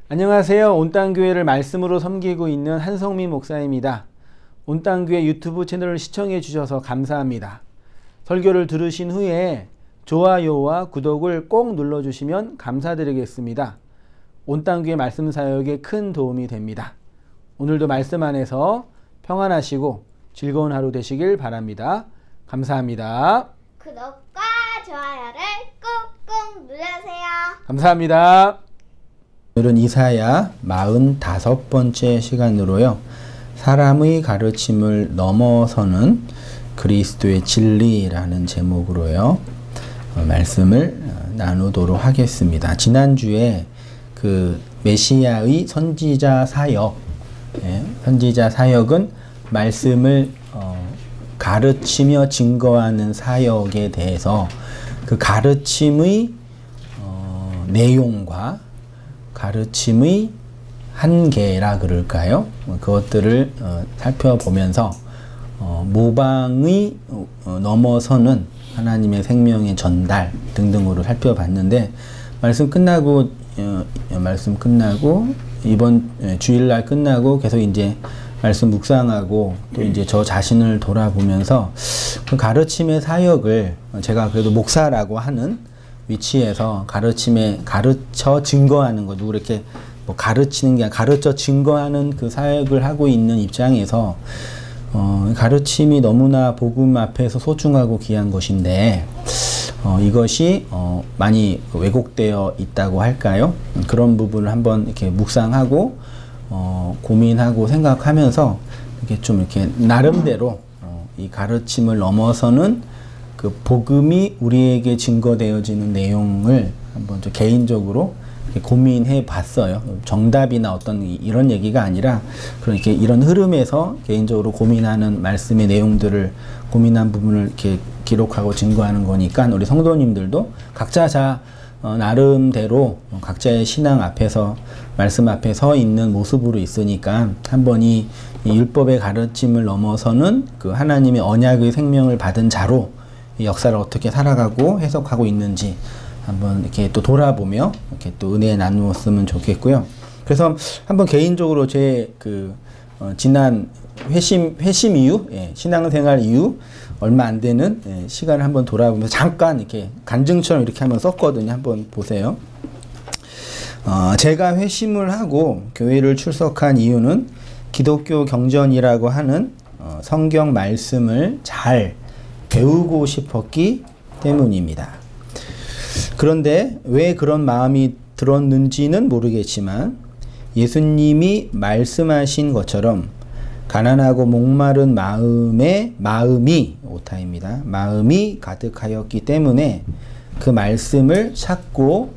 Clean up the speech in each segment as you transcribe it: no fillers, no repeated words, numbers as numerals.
안녕하세요. 온땅교회를 말씀으로 섬기고 있는 한성민 목사입니다. 온땅교회 유튜브 채널을 시청해 주셔서 감사합니다. 설교를 들으신 후에 좋아요와 구독을 꼭 눌러주시면 감사드리겠습니다. 온땅교회 말씀 사역에 큰 도움이 됩니다. 오늘도 말씀 안에서 평안하시고 즐거운 하루 되시길 바랍니다. 감사합니다. 구독과 좋아요를 꾹꾹 눌러주세요. 감사합니다. 오늘은 이사야 45번째 시간으로요. 사람의 가르침을 넘어서는 그리스도의 진리라는 제목으로요. 말씀을 나누도록 하겠습니다. 지난주에 그 메시아의 선지자 사역, 선지자 사역은 말씀을 가르치며 증거하는 사역에 대해서 그 가르침의 내용과 가르침의 한계라 그럴까요? 그것들을 살펴보면서 모방의 넘어서는 하나님의 생명의 전달 등등으로 살펴봤는데 말씀 끝나고 이번 주일날 끝나고 계속 이제 말씀 묵상하고 또 이제 저 자신을 돌아보면서 그 가르침의 사역을 제가 그래도 목사라고 하는 위치에서 가르쳐 증거하는 거, 누구 이렇게 뭐 가르치는 게 아니라 가르쳐 증거하는 그 사역을 하고 있는 입장에서 가르침이 너무나 복음 앞에서 소중하고 귀한 것인데 이것이 많이 왜곡되어 있다고 할까요? 그런 부분을 한번 이렇게 묵상하고 고민하고 생각하면서 이렇게 좀 이렇게 나름대로 이 가르침을 넘어서는 그 복음이 우리에게 증거되어지는 내용을 한번 좀 개인적으로 고민해 봤어요. 정답이나 어떤 이런 얘기가 아니라 그렇게 이런 흐름에서 개인적으로 고민하는 말씀의 내용들을 고민한 부분을 이렇게 기록하고 증거하는 거니까 우리 성도님들도 각자 나름대로 각자의 신앙 앞에서 말씀 앞에 서 있는 모습으로 있으니까 한번 이 율법의 가르침을 넘어서는 그 하나님의 언약의 생명을 받은 자로 이 역사를 어떻게 살아가고 해석하고 있는지 한번 이렇게 또 돌아보며 이렇게 또 은혜 나누었으면 좋겠고요. 그래서 한번 개인적으로 제 지난 회심 이후, 신앙생활 이후 얼마 안 되는 시간을 한번 돌아보면서 잠깐 이렇게 간증처럼 이렇게 한번 썼거든요. 한번 보세요. 제가 회심을 하고 교회를 출석한 이유는 기독교 경전이라고 하는 성경 말씀을 잘 배우고 싶었기 때문입니다. 그런데 왜 그런 마음이 들었는지는 모르겠지만 예수님이 말씀하신 것처럼 가난하고 목마른 마음이 오타입니다. 마음이 가득하였기 때문에 그 말씀을 찾고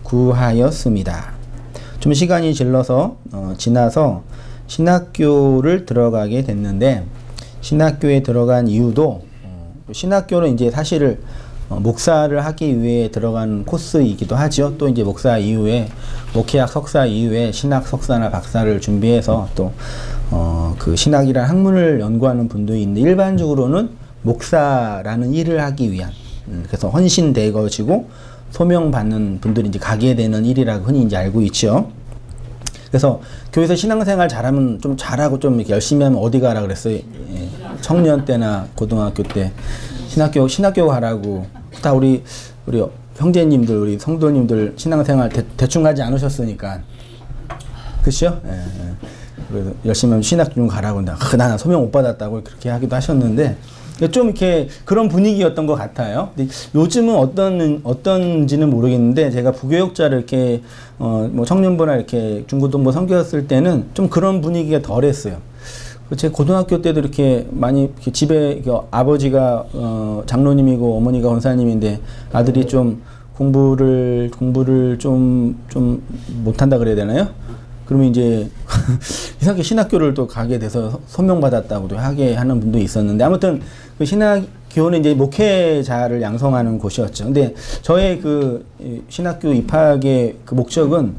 구하였습니다. 좀 시간이 지나서 신학교를 들어가게 됐는데 신학교에 들어간 이유도 신학교는 이제 사실 목사를 하기 위해 들어간 코스이기도 하죠. 또 이제 목사 이후에 목회학 석사 이후에 신학 석사나 박사를 준비해서 또 그 신학이라는 학문을 연구하는 분도 있는데 일반적으로는 목사라는 일을 하기 위한 그래서 헌신되어지고 소명받는 분들이 이제 가게 되는 일이라고 흔히 이제 알고 있죠. 그래서 교회에서 신앙생활 잘하면 좀 잘하고 좀 이렇게 열심히 하면 어디 가라 그랬어요. 청년 때나 고등학교 때 신학교 가라고 다 우리 형제님들 우리 성도님들 신앙생활 대충 하지 않으셨으니까 그렇죠? 그래서 열심히 하면 신학 좀 가라고 나는 소명 못 받았다고 그렇게 하기도 하셨는데 좀 이렇게 그런 분위기였던 것 같아요. 근데 요즘은 어떤지는 모르겠는데 제가 부교육자를 이렇게 뭐 청년부나 이렇게 중고등부 섬겼을 때는 좀 그런 분위기가 덜했어요. 제 고등학교 때도 이렇게 많이 이렇게 집에 아버지가 장로님이고 어머니가 권사님인데 아들이 좀 공부를 좀 못한다 그래야 되나요? 그러면 이제 이상하게 신학교를 또 가게 돼서 소명받았다고도 하게 하는 분도 있었는데 아무튼 그 신학교는 이제 목회자를 양성하는 곳이었죠. 근데 저의 그 신학교 입학의 그 목적은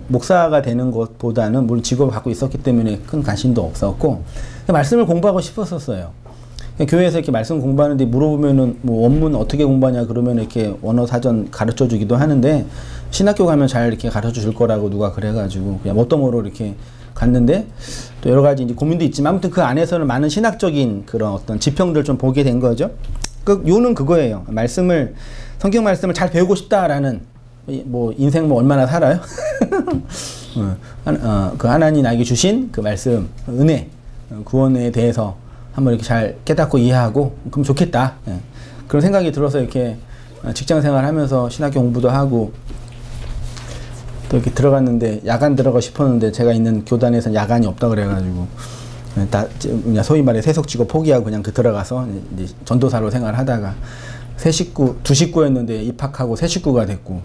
목사가 되는 것보다는 물론 직업을 갖고 있었기 때문에 큰 관심도 없었고 말씀을 공부하고 싶었었어요. 교회에서 이렇게 말씀 공부하는데 물어보면은 뭐 원문 어떻게 공부하냐 그러면 이렇게 원어 사전 가르쳐 주기도 하는데 신학교 가면 잘 이렇게 가르쳐 줄 거라고 누가 그래가지고 그냥 뭣더머로 이렇게 갔는데 또 여러 가지 이제 고민도 있지만 아무튼 그 안에서는 많은 신학적인 그런 어떤 지평들 좀 보게 된 거죠. 그 요는 그거예요. 성경 말씀을 잘 배우고 싶다라는 뭐 인생 뭐 얼마나 살아요? 그 하나님 나에게 주신 그 말씀, 은혜, 구원에 대해서 한번 이렇게 잘 깨닫고 이해하고 그럼 좋겠다. 예. 그런 생각이 들어서 이렇게 직장 생활하면서 신학교 공부도 하고 또 이렇게 들어갔는데 야간 들어가 싶었는데 제가 있는 교단에서는 야간이 없다 그래가지고 다 그냥 소위 말해 세속지고 포기하고 그냥 들어가서 이제 전도사로 생활하다가 두 식구였는데 입학하고 새 식구가 됐고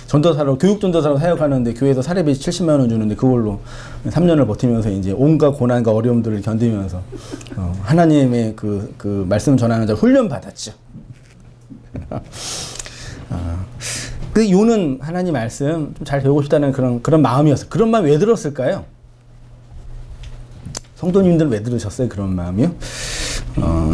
전도사로 교육전도사로 사역하는데 교회에서 사례비 70만 원 주는데 그걸로 3년을 버티면서 이제 온갖 고난과 어려움들을 견디면서 하나님의 그 말씀 전하는 자 훈련 받았죠. 그 요는 하나님 말씀 좀 잘 배우고 싶다는 그런 마음이었어요. 그런 마음 왜 들었을까요? 성도님들 왜 들으셨어요? 그런 마음이요?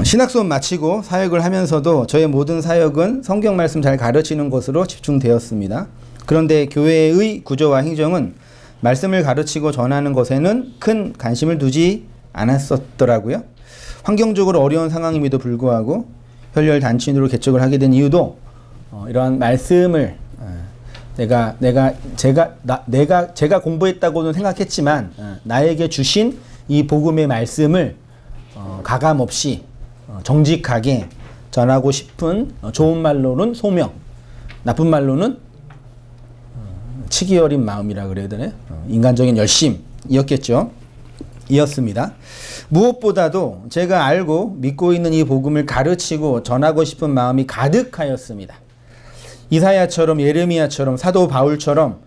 신학 수업 마치고 사역을 하면서도 저의 모든 사역은 성경 말씀 잘 가르치는 것으로 집중되었습니다. 그런데 교회의 구조와 행정은 말씀을 가르치고 전하는 것에는 큰 관심을 두지 않았었더라고요. 환경적으로 어려운 상황임에도 불구하고 혈혈단신으로 개척을 하게 된 이유도 이러한 말씀을 제가 공부했다고는 생각했지만 나에게 주신 이 복음의 말씀을 가감없이 정직하게 전하고 싶은 좋은 말로는 소명, 나쁜 말로는 치기 어린 마음이라 그래야 되나요? 인간적인 열심이었겠죠. 이었습니다. 무엇보다도 제가 알고 믿고 있는 이 복음을 가르치고 전하고 싶은 마음이 가득하였습니다. 이사야처럼 예레미야처럼 사도 바울처럼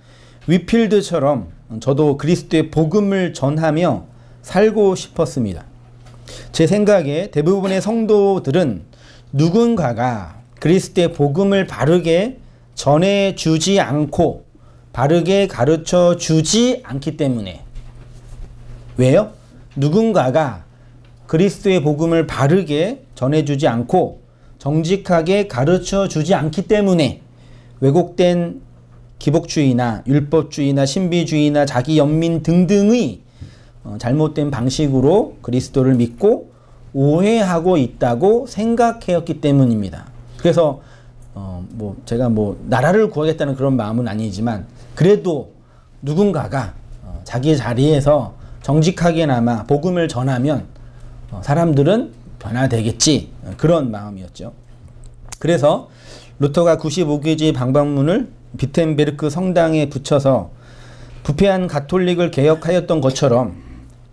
위필드처럼 저도 그리스도의 복음을 전하며 살고 싶었습니다. 제 생각에 대부분의 성도들은 누군가가 그리스도의 복음을 바르게 전해주지 않고 바르게 가르쳐 주지 않기 때문에. 왜요? 누군가가 그리스도의 복음을 바르게 전해주지 않고 정직하게 가르쳐 주지 않기 때문에 왜곡된 기복주의나 율법주의나 신비주의나 자기 연민 등등의 잘못된 방식으로 그리스도를 믿고 오해하고 있다고 생각했기 때문입니다. 그래서 제가 나라를 구하겠다는 그런 마음은 아니지만 그래도 누군가가 자기 자리에서 정직하게나마 복음을 전하면 사람들은 변화되겠지, 그런 마음이었죠. 그래서 루터가 95교지 방방문을 비텐베르크 성당에 붙여서 부패한 가톨릭을 개혁하였던 것처럼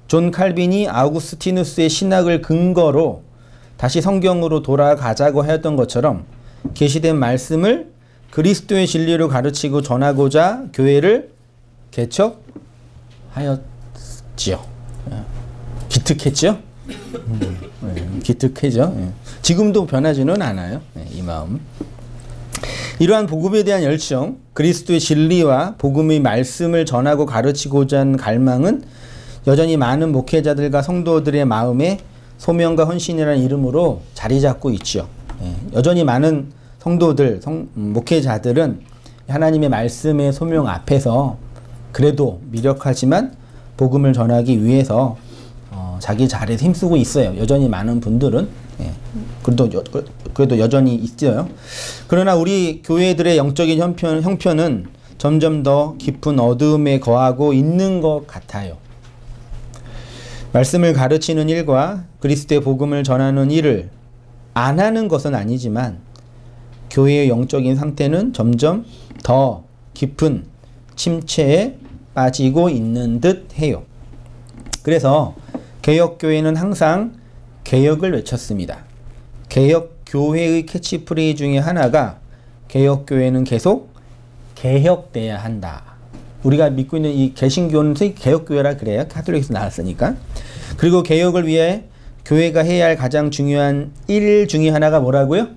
존 칼빈이 아우구스티누스의 신학을 근거로 다시 성경으로 돌아가자고 하였던 것처럼 계시된 말씀을 그리스도의 진리로 가르치고 전하고자 교회를 개척하였지요. 기특했죠? 기특해죠. 지금도 변하지는 않아요. 이 마음. 이러한 복음에 대한 열정, 그리스도의 진리와 복음의 말씀을 전하고 가르치고자 하는 갈망은 여전히 많은 목회자들과 성도들의 마음에 소명과 헌신이라는 이름으로 자리 잡고 있죠. 여전히 많은 성도들, 목회자들은 하나님의 말씀의 소명 앞에서 그래도 미력하지만 복음을 전하기 위해서 자기 자리에서 힘쓰고 있어요. 여전히 많은 분들은. 그래도 여전히 있어요. 그러나 우리 교회들의 영적인 형편은 점점 더 깊은 어둠에 거하고 있는 것 같아요. 말씀을 가르치는 일과 그리스도의 복음을 전하는 일을 안 하는 것은 아니지만 교회의 영적인 상태는 점점 더 깊은 침체에 빠지고 있는 듯 해요. 그래서 개혁교회는 항상 개혁을 외쳤습니다. 개혁교회의 캐치프레이즈 중에 하나가 개혁교회는 계속 개혁돼야 한다. 우리가 믿고 있는 이 개신교는 개혁교회라 그래요. 카톨릭에서 나왔으니까. 그리고 개혁을 위해 교회가 해야 할 가장 중요한 일 중에 하나가 뭐라고요?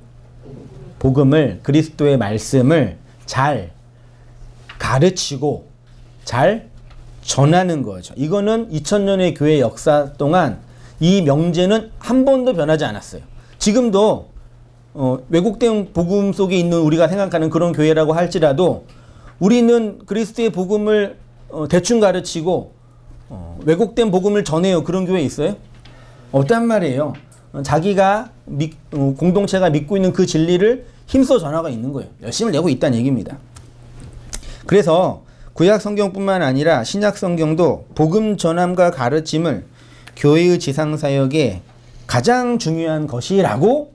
복음을, 그리스도의 말씀을 잘 가르치고 잘 전하는 거죠. 이거는 2000년의 교회 역사 동안 이 명제는 한 번도 변하지 않았어요. 지금도 왜곡된 복음 속에 있는 우리가 생각하는 그런 교회라고 할지라도 우리는 그리스도의 복음을 대충 가르치고 왜곡된 복음을 전해요. 그런 교회 있어요? 없단 말이에요. 자기가 공동체가 믿고 있는 그 진리를 힘써 전하고 있는 거예요. 열심을 내고 있다는 얘기입니다. 그래서 구약 성경뿐만 아니라 신약 성경도 복음 전함과 가르침을 교회의 지상사역의 가장 중요한 것이라고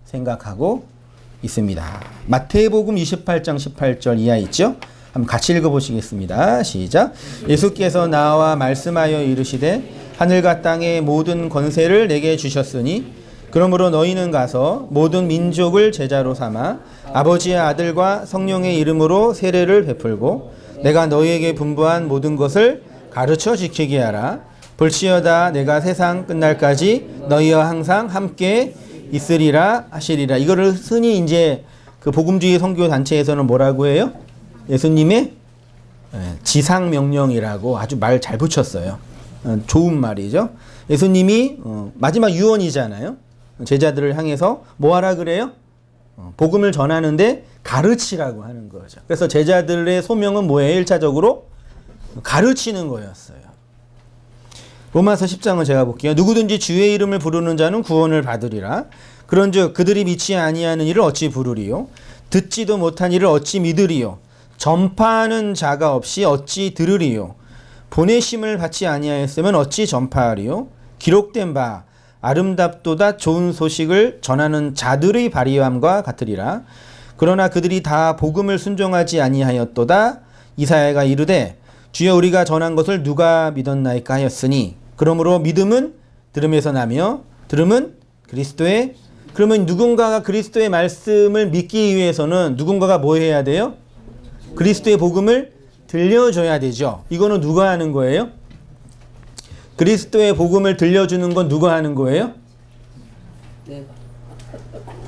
생각하고 있습니다. 마태복음 28장 18절 이하 있죠? 한번 같이 읽어보시겠습니다. 시작. 예수께서 나와 말씀하여 이르시되 하늘과 땅의 모든 권세를 내게 주셨으니 그러므로 너희는 가서 모든 민족을 제자로 삼아 아버지의 아들과 성령의 이름으로 세례를 베풀고 내가 너희에게 분부한 모든 것을 가르쳐 지키게 하라. 볼지어다 내가 세상 끝날까지 너희와 항상 함께 있으리라 하시리라. 이거를 흔히 이제 그 복음주의 선교 단체에서는 뭐라고 해요? 예수님의 지상 명령이라고 아주 말 잘 붙였어요. 좋은 말이죠. 예수님이 마지막 유언이잖아요. 제자들을 향해서 뭐 하라 그래요? 복음을 전하는데 가르치라고 하는 거죠. 그래서 제자들의 소명은 뭐예요? 1차적으로 가르치는 거였어요. 로마서 10장을 제가 볼게요. 누구든지 주의 이름을 부르는 자는 구원을 받으리라. 그런즉 그들이 믿지 아니하는 일을 어찌 부르리요? 듣지도 못한 일을 어찌 믿으리요? 전파하는 자가 없이 어찌 들으리요? 보내심을 받지 아니하였으면 어찌 전파하리요? 기록된 바 아름답도다 좋은 소식을 전하는 자들의 발휘함과 같으리라. 그러나 그들이 다 복음을 순종하지 아니하였도다. 이사야가 이르되 주여 우리가 전한 것을 누가 믿었나이까 하였으니 그러므로 믿음은 들음에서 나며 들음은 그리스도의. 그러면 누군가가 그리스도의 말씀을 믿기 위해서는 누군가가 뭐 해야 돼요? 그리스도의 복음을 들려줘야 되죠. 이거는 누가 하는 거예요? 그리스도의 복음을 들려주는 건 누가 하는 거예요?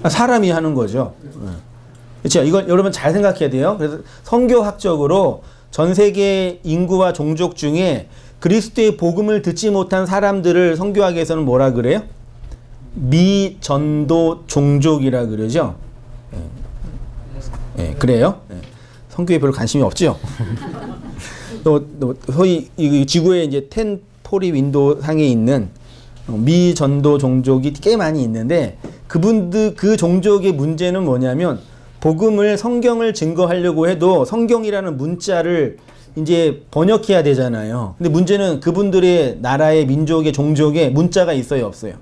사람이 하는 거죠. 그렇죠? 이건 여러분 잘 생각해야 돼요. 그래서 선교학적으로 전 세계 인구와 종족 중에 그리스도의 복음을 듣지 못한 사람들을 선교학에서는 뭐라 그래요? 미전도 종족이라 그러죠. 그래요. 선교에 별로 관심이 없죠. 소위 이 지구에 이제 10포리 윈도 상에 있는 미전도 종족이 꽤 많이 있는데 그분들 그 종족의 문제는 뭐냐면 복음을 성경을 증거하려고 해도 성경이라는 문자를 이제 번역해야 되잖아요. 근데 문제는 그분들의 나라의 민족의 종족에 문자가 있어요, 없어요?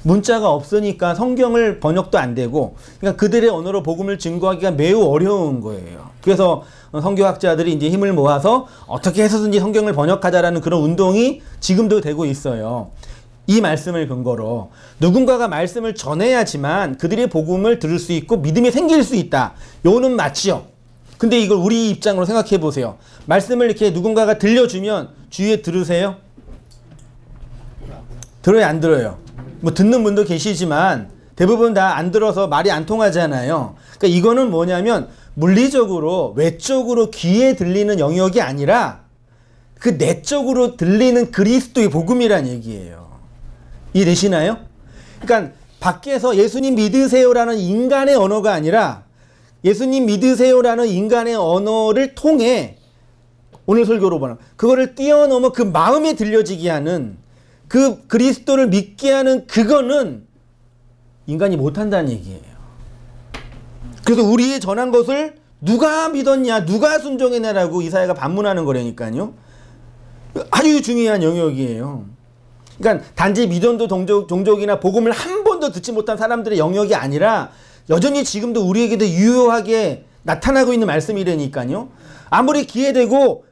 문자가 없으니까 성경을 번역도 안 되고 그러니까 그들의 언어로 복음을 증거하기가 매우 어려운 거예요. 그래서 선교학자들이 이제 힘을 모아서 어떻게 해서든지 성경을 번역하자라는 그런 운동이 지금도 되고 있어요. 이 말씀을 근거로 누군가가 말씀을 전해야지만 그들의 복음을 들을 수 있고 믿음이 생길 수 있다. 요는 맞지요. 근데 이걸 우리 입장으로 생각해 보세요. 말씀을 이렇게 누군가가 들려주면 주위에 들으세요? 들어요, 안 들어요? 뭐 듣는 분도 계시지만 대부분 다 안 들어서 말이 안 통하잖아요. 그러니까 이거는 뭐냐면 물리적으로 외적으로 귀에 들리는 영역이 아니라 그 내적으로 들리는 그리스도의 복음이란 얘기예요. 이해되시나요? 그러니까 밖에서 예수님 믿으세요라는 인간의 언어가 아니라 예수님 믿으세요라는 인간의 언어를 통해 오늘 설교로 보면 그거를 뛰어넘어 그 마음에 들려지게 하는 그 그리스도를 믿게 하는 그거는 인간이 못한다는 얘기예요. 그래서 우리의 전한 것을 누가 믿었냐, 누가 순종했냐라고 이사야가 반문하는 거라니까요. 아주 중요한 영역이에요. 그러니까 단지 미전도 종족이나 복음을 한 번도 듣지 못한 사람들의 영역이 아니라 여전히 지금도 우리에게도 유효하게 나타나고 있는 말씀이라니까요. 아무리 기회되고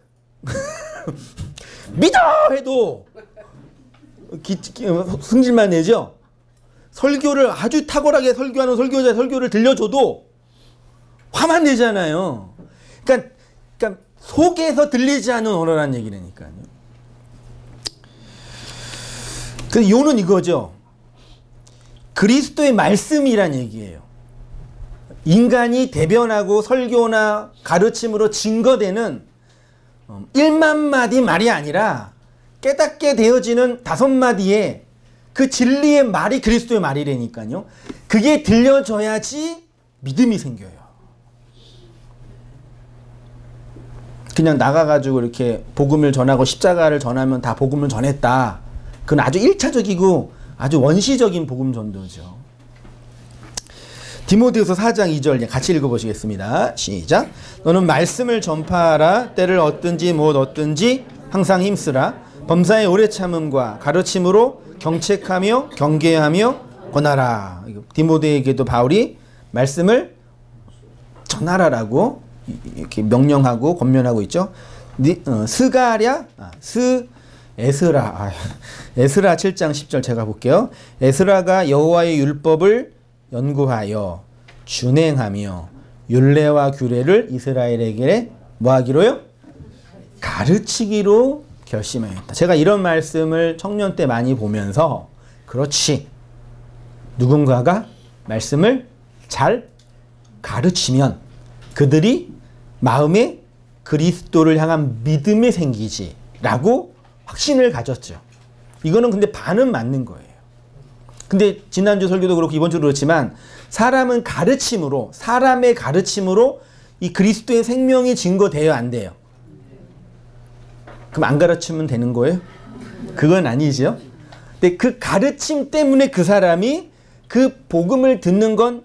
믿어 해도 승질만 내죠. 설교를 아주 탁월하게 설교하는 설교자 설교를 들려줘도 화만 내잖아요. 그러니까 속에서 들리지 않는 언어라는 얘기라니까요. 그 요는 이거죠. 그리스도의 말씀이란 얘기예요. 인간이 대변하고 설교나 가르침으로 증거되는 1만 마디 말이 아니라 깨닫게 되어지는 5마디의 그 진리의 말이 그리스도의 말이라니까요. 그게 들려져야지 믿음이 생겨요. 그냥 나가가지고 이렇게 복음을 전하고 십자가를 전하면 다 복음을 전했다. 그건 아주 1차적이고 아주 원시적인 복음 전도죠. 디모데후서 4장 2절 같이 읽어보시겠습니다. 시작. 너는 말씀을 전파하라. 때를 얻든지 못 얻든지 항상 힘쓰라. 범사의 오래 참음과 가르침으로 경책하며 경계하며 권하라. 디모데에게도 바울이 말씀을 전하라라고 이렇게 명령하고 권면하고 있죠. 스가랴, 에스라, 에스라 7장 10절 제가 볼게요. 에스라가 여호와의 율법을 연구하여 준행하며 율례와 규례를 이스라엘에게 뭐하기로요? 가르치기로 결심하였다. 제가 이런 말씀을 청년 때 많이 보면서 그렇지, 누군가가 말씀을 잘 가르치면 그들이 마음에 그리스도를 향한 믿음이 생기지 라고 확신을 가졌죠. 이거는 근데 반은 맞는 거예요. 근데 지난주 설교도 그렇고 이번 주도 그렇지만 사람은 가르침으로, 사람의 가르침으로 이 그리스도의 생명이 증거돼요, 안 돼요? 그럼 안 가르치면 되는 거예요? 그건 아니죠. 근데 그 가르침 때문에 그 사람이 그 복음을 듣는 건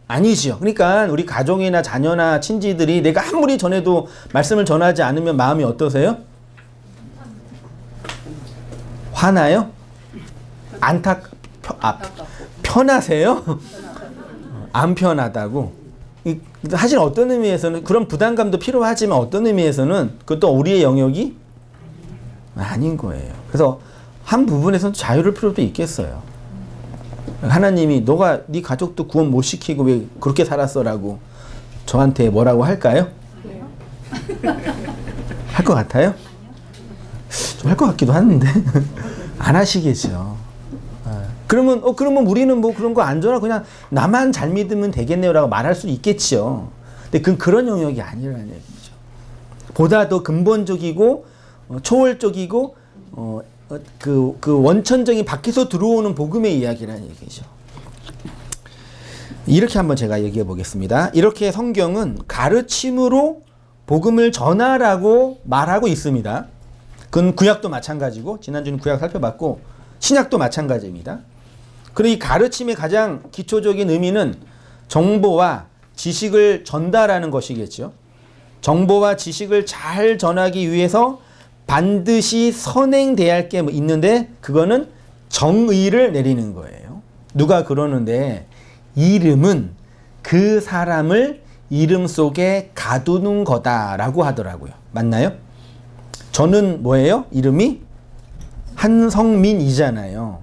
아니지요. 그러니까 우리 가족이나 자녀나 친지들이 내가 아무리 전해도 말씀을 전하지 않으면 마음이 어떠세요? 화나요? 편하세요? 안 편하다고. 사실 어떤 의미에서는 그런 부담감도 필요하지만 어떤 의미에서는 그것도 우리의 영역이 아닌 거예요. 그래서 한 부분에서는 자유를 필요도 있겠어요. 하나님이 너가 네 가족도 구원 못 시키고 왜 그렇게 살았어라고 저한테 뭐라고 할까요? 할 것 같아요? 좀 할 것 같기도 하는데 안 하시겠죠. 그러면 우리는 뭐 그런 거 안 전하 그냥 나만 잘 믿으면 되겠네요라고 말할 수 있겠죠. 근데 그런 영역이 아니라는 얘기죠. 보다 더 근본적이고 초월적이고 그 원천적인 밖에서 들어오는 복음의 이야기라는 얘기죠. 이렇게 한번 제가 얘기해 보겠습니다. 이렇게 성경은 가르침으로 복음을 전하라고 말하고 있습니다. 그건 구약도 마찬가지고 지난주는 구약 살펴봤고 신약도 마찬가지입니다. 그리고 이 가르침의 가장 기초적인 의미는 정보와 지식을 전달하는 것이겠죠. 정보와 지식을 잘 전하기 위해서 반드시 선행돼야 할 게 있는데 그거는 정의를 내리는 거예요. 누가 그러는데 이름은 그 사람을 이름 속에 가두는 거다라고 하더라고요. 맞나요? 저는 뭐예요? 이름이 한성민이잖아요.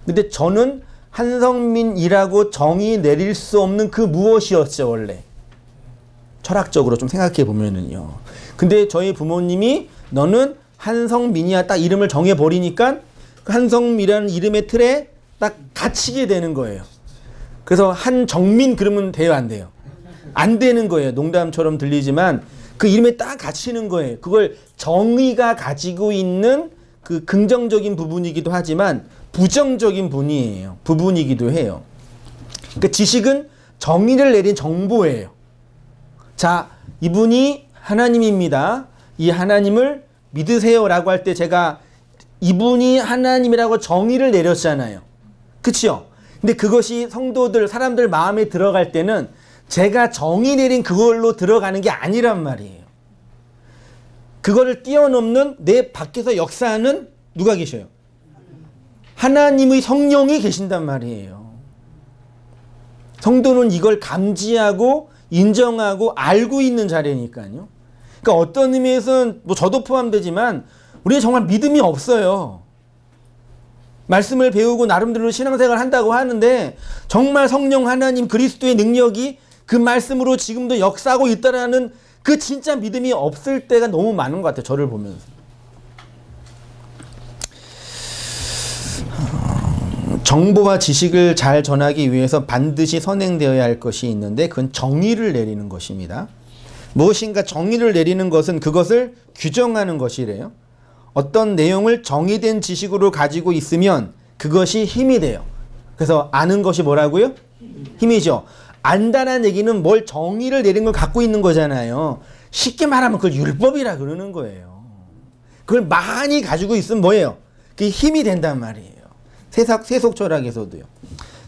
근데 저는 한성민이라고 정의 내릴 수 없는 그 무엇이었죠, 원래? 철학적으로 좀 생각해 보면은요. 근데 저희 부모님이 너는 한성민이야 딱 이름을 정해버리니까 그 한성민이라는 이름의 틀에 딱 갇히게 되는 거예요. 그래서 한정민 그러면 돼요, 안 돼요? 안 되는 거예요. 농담처럼 들리지만 그 이름에 딱 갇히는 거예요. 그걸 정의가 가지고 있는 그 긍정적인 부분이기도 하지만 부정적인 부분이기도 해요. 그러니까 지식은 정의를 내린 정보예요. 자, 이분이 하나님입니다. 이 하나님을 믿으세요라고 할 때 제가 이분이 하나님이라고 정의를 내렸잖아요. 그치요? 근데 그것이 성도들, 사람들 마음에 들어갈 때는 제가 정의 내린 그걸로 들어가는 게 아니란 말이에요. 그거를 뛰어넘는 내 밖에서 역사하는 누가 계셔요? 하나님의 성령이 계신단 말이에요. 성도는 이걸 감지하고 인정하고 알고 있는 자리니까요. 그러니까 어떤 의미에서는 뭐 저도 포함되지만 우리는 정말 믿음이 없어요. 말씀을 배우고 나름대로 신앙생활을 한다고 하는데 정말 성령 하나님 그리스도의 능력이 그 말씀으로 지금도 역사하고 있다라는 그 진짜 믿음이 없을 때가 너무 많은 것 같아요. 저를 보면서. 정보와 지식을 잘 전하기 위해서 반드시 선행되어야 할 것이 있는데 그건 정의를 내리는 것입니다. 무엇인가 정의를 내리는 것은 그것을 규정하는 것이래요. 어떤 내용을 정의된 지식으로 가지고 있으면 그것이 힘이 돼요. 그래서 아는 것이 뭐라고요? 힘이죠. 안다는 얘기는 뭘 정의를 내린 걸 갖고 있는 거잖아요. 쉽게 말하면 그걸 율법이라 그러는 거예요. 그걸 많이 가지고 있으면 뭐예요? 그게 힘이 된단 말이에요. 세속 철학에서도요.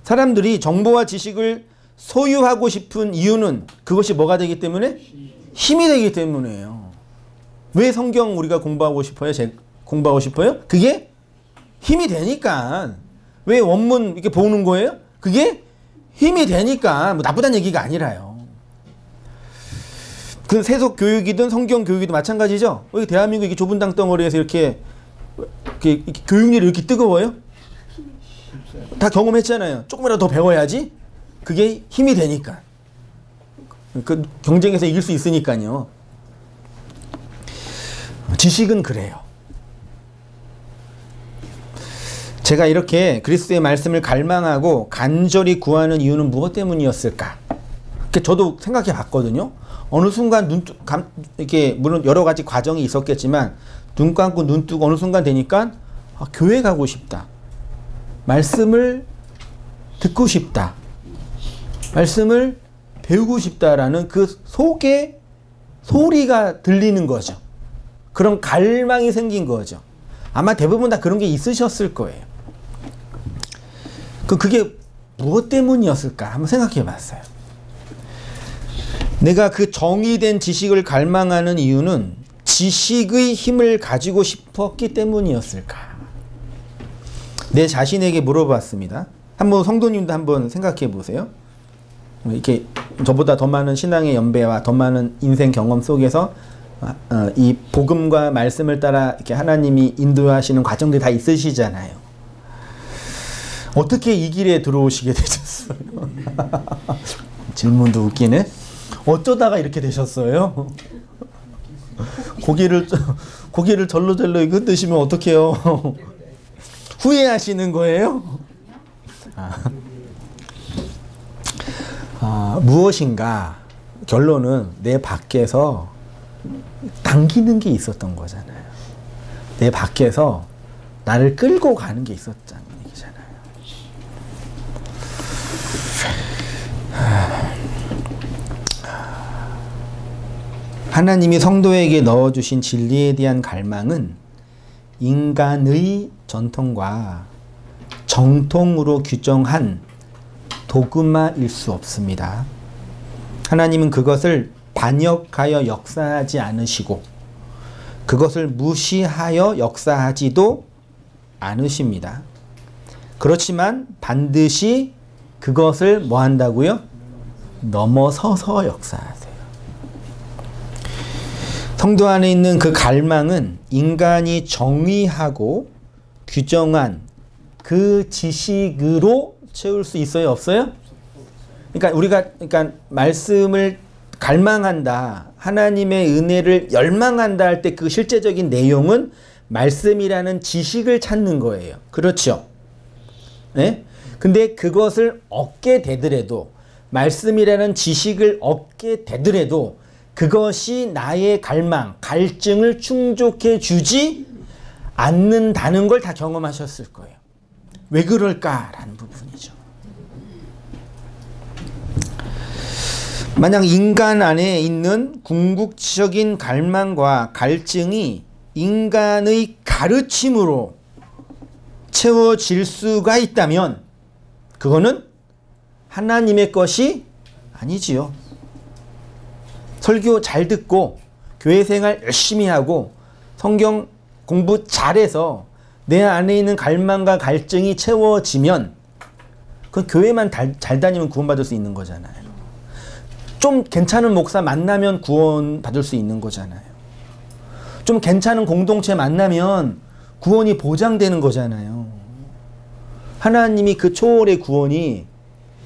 사람들이 정보와 지식을 소유하고 싶은 이유는 그것이 뭐가 되기 때문에? 힘이 되기 때문에요. 왜 성경 우리가 공부하고 싶어요? 공부하고 싶어요? 그게 힘이 되니까. 왜 원문 이렇게 보는 거예요? 그게 힘이 되니까. 뭐 나쁘다는 얘기가 아니라요. 그 세속 교육이든 성경 교육이든 마찬가지죠. 여기 대한민국 이렇게 좁은 땅덩어리에서 이렇게 교육열이 이렇게 뜨거워요? 다 경험했잖아요. 조금이라도 더 배워야지. 그게 힘이 되니까. 그 경쟁에서 이길 수 있으니까요. 지식은 그래요. 제가 이렇게 그리스도의 말씀을 갈망하고 간절히 구하는 이유는 무엇 때문이었을까? 저도 생각해 봤거든요. 어느 순간 이렇게 물론 여러 가지 과정이 있었겠지만 눈 감고 눈 뜨고 어느 순간 되니까 교회 가고 싶다. 말씀을 듣고 싶다. 말씀을 배우고 싶다라는 그 속에 소리가 들리는 거죠. 그런 갈망이 생긴 거죠. 아마 대부분 다 그런 게 있으셨을 거예요. 그게 무엇 때문이었을까? 한번 생각해 봤어요. 내가 그 정의된 지식을 갈망하는 이유는 지식의 힘을 가지고 싶었기 때문이었을까? 내 자신에게 물어봤습니다. 한번 성도님도 한번 생각해 보세요. 이렇게 저보다 더 많은 신앙의 연배와 더 많은 인생 경험 속에서 이 복음과 말씀을 따라 이렇게 하나님이 인도하시는 과정들이 다 있으시잖아요. 어떻게 이 길에 들어오시게 되셨어요? 질문도 웃기네. 어쩌다가 이렇게 되셨어요? 고개를 절로절로 흔드시면 어떡해요? 후회하시는 거예요? 무엇인가 결론은 내 밖에서 당기는 게 있었던 거잖아요. 내 밖에서 나를 끌고 가는 게 있었다는 얘기잖아요. 하나님이 성도에게 넣어주신 진리에 대한 갈망은 인간의 전통과 정통으로 규정한 도그마일 수 없습니다. 하나님은 그것을 반역하여 역사하지 않으시고 그것을 무시하여 역사하지도 않으십니다. 그렇지만 반드시 그것을 뭐 한다고요? 넘어서서 역사하세요. 성도 안에 있는 그 갈망은 인간이 정의하고 규정한 그 지식으로 채울 수 있어요? 없어요? 그러니까 말씀을 갈망한다. 하나님의 은혜를 열망한다 할 때 그 실제적인 내용은 말씀이라는 지식을 찾는 거예요. 그렇죠? 네? 근데 그것을 얻게 되더라도 말씀이라는 지식을 얻게 되더라도 그것이 나의 갈망, 갈증을 충족해 주지 않는다는 걸 다 경험하셨을 거예요. 왜 그럴까라는 부분이죠. 만약 인간 안에 있는 궁극적인 갈망과 갈증이 인간의 가르침으로 채워질 수가 있다면 그거는 하나님의 것이 아니지요. 설교 잘 듣고 교회 생활 열심히 하고 성경 공부 잘해서 내 안에 있는 갈망과 갈증이 채워지면 그 교회만 잘 다니면 구원받을 수 있는 거잖아요. 좀 괜찮은 목사 만나면 구원 받을 수 있는 거잖아요. 좀 괜찮은 공동체 만나면 구원이 보장되는 거잖아요. 하나님이 그 초월의 구원이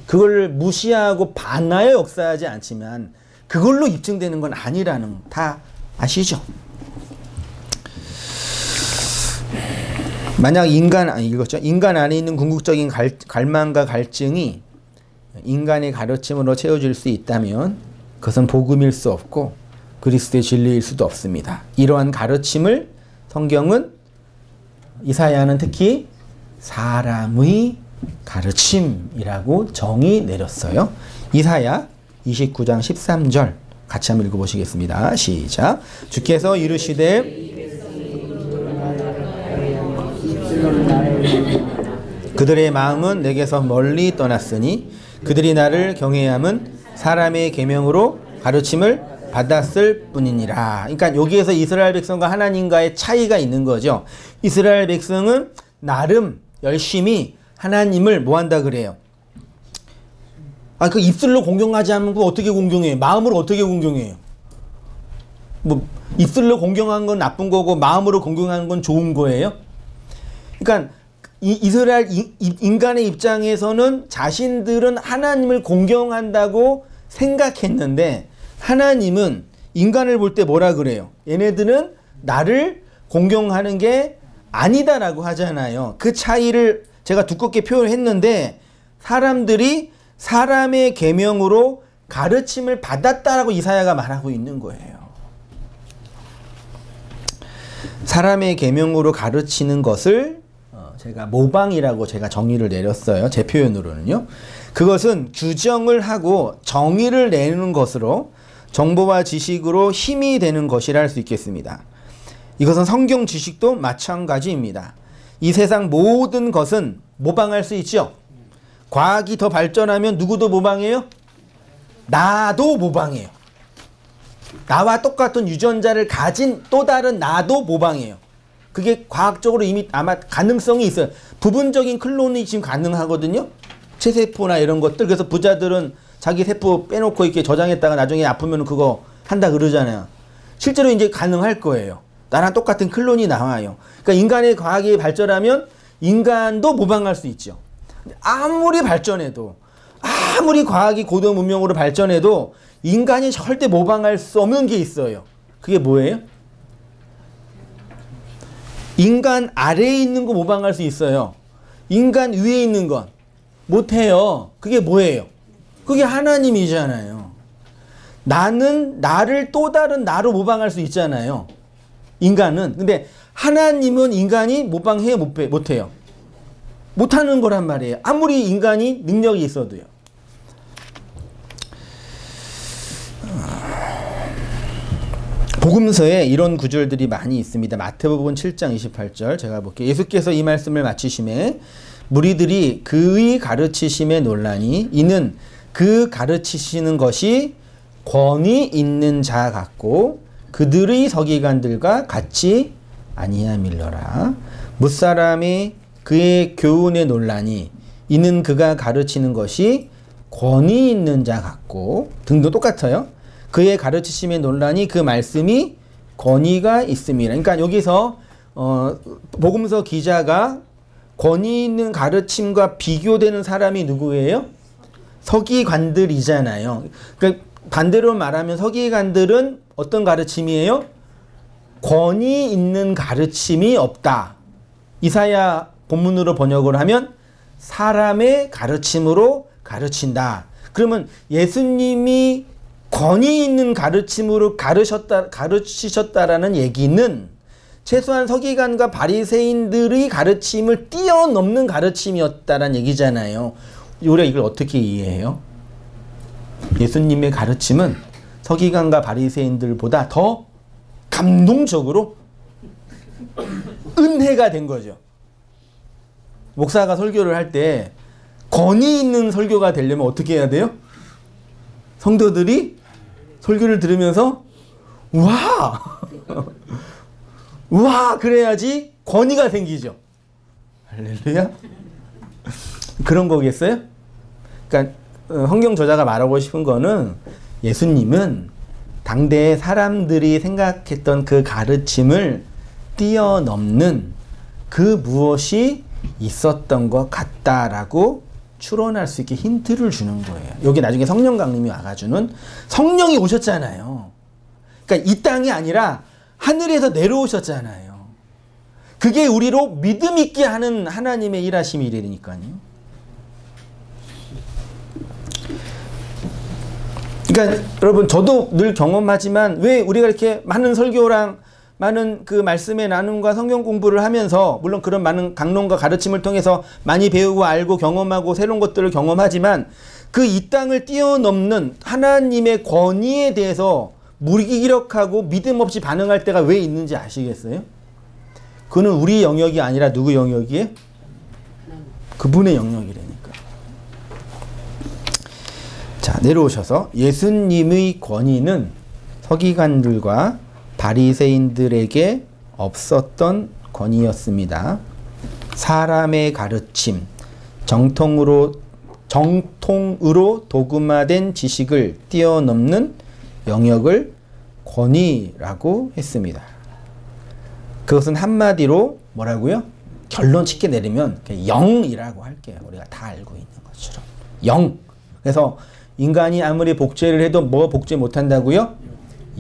그걸 무시하고 반하여 역사하지 않지만 그걸로 입증되는 건 아니라는 거 다 아시죠? 만약 인간 안에 있는 궁극적인 갈망과 갈증이 인간의 가르침으로 채워질 수 있다면 그것은 복음일 수 없고 그리스도의 진리일 수도 없습니다. 이러한 가르침을 성경은 이사야는 특히 사람의 가르침이라고 정의 내렸어요. 이사야 29장 13절 같이 한번 읽어보시겠습니다. 시작. 주께서 이르시되 그들의 마음은 내게서 멀리 떠났으니 그들이 나를 경외함은 사람의 계명으로 가르침을 받았을 뿐이니라. 그러니까 여기에서 이스라엘 백성과 하나님과의 차이가 있는 거죠. 이스라엘 백성은 나름 열심히 하나님을 뭐 한다 그래요? 그 입술로 공경하지 않으면 어떻게 공경해요? 마음으로 어떻게 공경해요? 뭐 입술로 공경한 건 나쁜 거고 마음으로 공경하는 건 좋은 거예요? 그러니까 이스라엘 인간의 입장에서는 자신들은 하나님을 공경한다고 생각했는데 하나님은 인간을 볼 때 뭐라 그래요? 얘네들은 나를 공경하는 게 아니다라고 하잖아요. 그 차이를 제가 두껍게 표현했는데 사람들이 사람의 계명으로 가르침을 받았다라고 이사야가 말하고 있는 거예요. 사람의 계명으로 가르치는 것을 제가 모방이라고 제가 정의를 내렸어요. 제 표현으로는요. 그것은 규정을 하고 정의를 내는 것으로 정보와 지식으로 힘이 되는 것이라 할 수 있겠습니다. 이것은 성경 지식도 마찬가지입니다. 이 세상 모든 것은 모방할 수 있죠. 과학이 더 발전하면 누구도 모방해요? 나도 모방해요. 나와 똑같은 유전자를 가진 또 다른 나도 모방해요. 그게 과학적으로 이미 아마 가능성이 있어요. 부분적인 클론이 지금 가능하거든요. 체세포나 이런 것들. 그래서 부자들은 자기 세포 빼놓고 이렇게 저장했다가 나중에 아프면 그거 한다 그러잖아요. 실제로 이제 가능할 거예요. 나랑 똑같은 클론이 나와요. 그러니까 인간의 과학이 발전하면 인간도 모방할 수 있죠. 아무리 발전해도, 아무리 과학이 고도 문명으로 발전해도 인간이 절대 모방할 수 없는 게 있어요. 그게 뭐예요? 인간 아래에 있는 거 모방할 수 있어요. 인간 위에 있는 건 못해요. 그게 뭐예요? 그게 하나님이잖아요. 나는 나를 또 다른 나로 모방할 수 있잖아요. 인간은. 근데 하나님은 인간이 모방해요? 못해요? 못하는 거란 말이에요. 아무리 인간이 능력이 있어도요. 복음서에 이런 구절들이 많이 있습니다. 마태복음 7장 28절 제가 볼게요. 예수께서 이 말씀을 마치심에 무리들이 그의 가르치심에 놀라니 이는 그 가르치시는 것이 권위 있는 자 같고 그들의 서기관들과 같이 아니함일러라. 무사람이 그의 교훈에 놀라니 이는 그가 가르치는 것이 권위 있는 자 같고 등도 똑같아요. 그의 가르치심에 놀라니 그 말씀이 권위가 있습니다. 그러니까 여기서 복음서 기자가 권위 있는 가르침과 비교되는 사람이 누구예요? 서기관들이잖아요. 그러니까 반대로 말하면 서기관들은 어떤 가르침이에요? 권위 있는 가르침이 없다. 이사야 본문으로 번역을 하면 사람의 가르침으로 가르친다. 그러면 예수님이 권위 있는 가르침으로 가르치셨다라는 얘기는 최소한 서기관과 바리새인들의 가르침을 뛰어넘는 가르침이었다라는 얘기잖아요. 우리가 이걸 어떻게 이해해요? 예수님의 가르침은 서기관과 바리새인들보다 더 감동적으로 은혜가 된 거죠. 목사가 설교를 할 때 권위 있는 설교가 되려면 어떻게 해야 돼요? 성도들이 설교를 들으면서 와! 와! 그래야지 권위가 생기죠. 할렐루야. 그런 거겠어요? 그러니까 성경 저자가 말하고 싶은 거는 예수님은 당대의 사람들이 생각했던 그 가르침을 뛰어넘는 그 무엇이 있었던 것 같다라고 추론할 수 있게 힌트를 주는 거예요. 여기 나중에 성령 강림이 와가지고는 성령이 오셨잖아요. 그러니까 이 땅이 아니라 하늘에서 내려오셨잖아요. 그게 우리로 믿음 있게 하는 하나님의 일하심이 되니까요. 그러니까 여러분 저도 늘 경험하지만 왜 우리가 이렇게 많은 설교랑 많은 그 말씀의 나눔과 성경 공부를 하면서 물론 그런 많은 강론과 가르침을 통해서 많이 배우고 알고 경험하고 새로운 것들을 경험하지만 그 이 땅을 뛰어넘는 하나님의 권위에 대해서 무기력하고 믿음 없이 반응할 때가 왜 있는지 아시겠어요? 그는 우리 영역이 아니라 누구 영역이에요? 그분의 영역이라니까. 자, 내려오셔서 예수님의 권위는 서기관들과 바리새인들에게 없었던 권위였습니다. 사람의 가르침, 정통으로 도구화된 지식을 뛰어넘는 영역을 권위라고 했습니다. 그것은 한마디로 뭐라고요? 결론 쉽게 내리면 영이라고 할게요. 우리가 다 알고 있는 것처럼. 영. 그래서 인간이 아무리 복제를 해도 뭐 복제 못한다고요?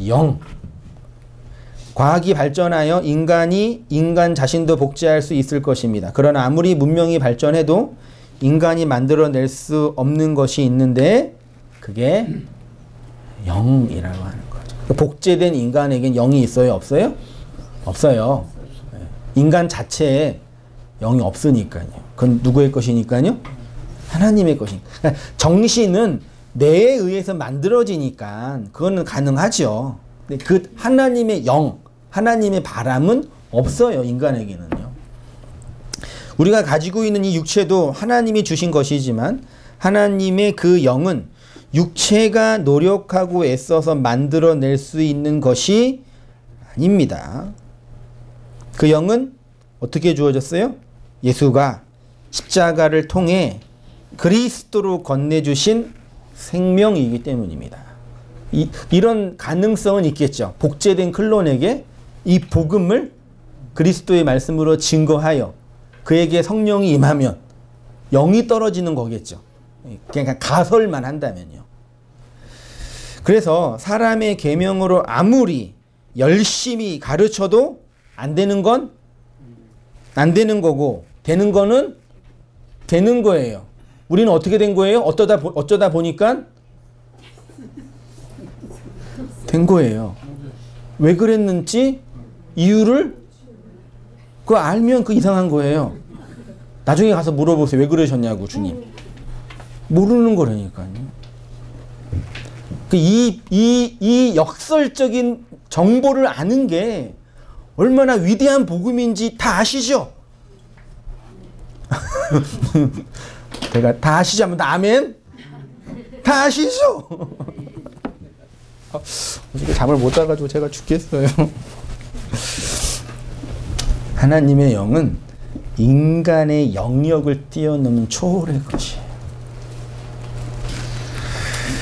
영. 과학이 발전하여 인간 자신도 복제할 수 있을 것입니다. 그러나 아무리 문명이 발전해도 인간이 만들어낼 수 없는 것이 있는데 그게 영이라고 하는 거죠. 복제된 인간에겐 영이 있어요? 없어요? 없어요. 인간 자체에 영이 없으니까요. 그건 누구의 것이니까요? 하나님의 것이니까. 그러니까 정신은 뇌에 의해서 만들어지니까 그거는 가능하죠. 근데 그 하나님의 영, 하나님의 바람은 없어요. 인간에게는요. 우리가 가지고 있는 이 육체도 하나님이 주신 것이지만 하나님의 그 영은 육체가 노력하고 애써서 만들어낼 수 있는 것이 아닙니다. 그 영은 어떻게 주어졌어요? 예수가 십자가를 통해 그리스도로 건네주신 생명이기 때문입니다. 이런 가능성은 있겠죠. 복제된 클론에게 이 복음을 그리스도의 말씀으로 증거하여 그에게 성령이 임하면 영이 떨어지는 거겠죠. 그러니까 가설만 한다면요. 그래서 사람의 계명으로 아무리 열심히 가르쳐도 안 되는 건 안 되는 거고 되는 거는 되는 거예요. 우리는 어떻게 된 거예요? 어쩌다 보니까 된 거예요. 왜 그랬는지 이유를 그거 알면 그 이상한 거예요. 나중에 가서 물어보세요. 왜 그러셨냐고 주님. 모르는 거라니까요. 이 역설적인 정보를 아는 게 얼마나 위대한 복음인지 다 아시죠? 제가 다 아시죠? 하면 아멘? 다 아시죠? 어저께 잠을 못 자가지고 제가 죽겠어요. 하나님의 영은 인간의 영역을 뛰어넘는 초월의 것이에요.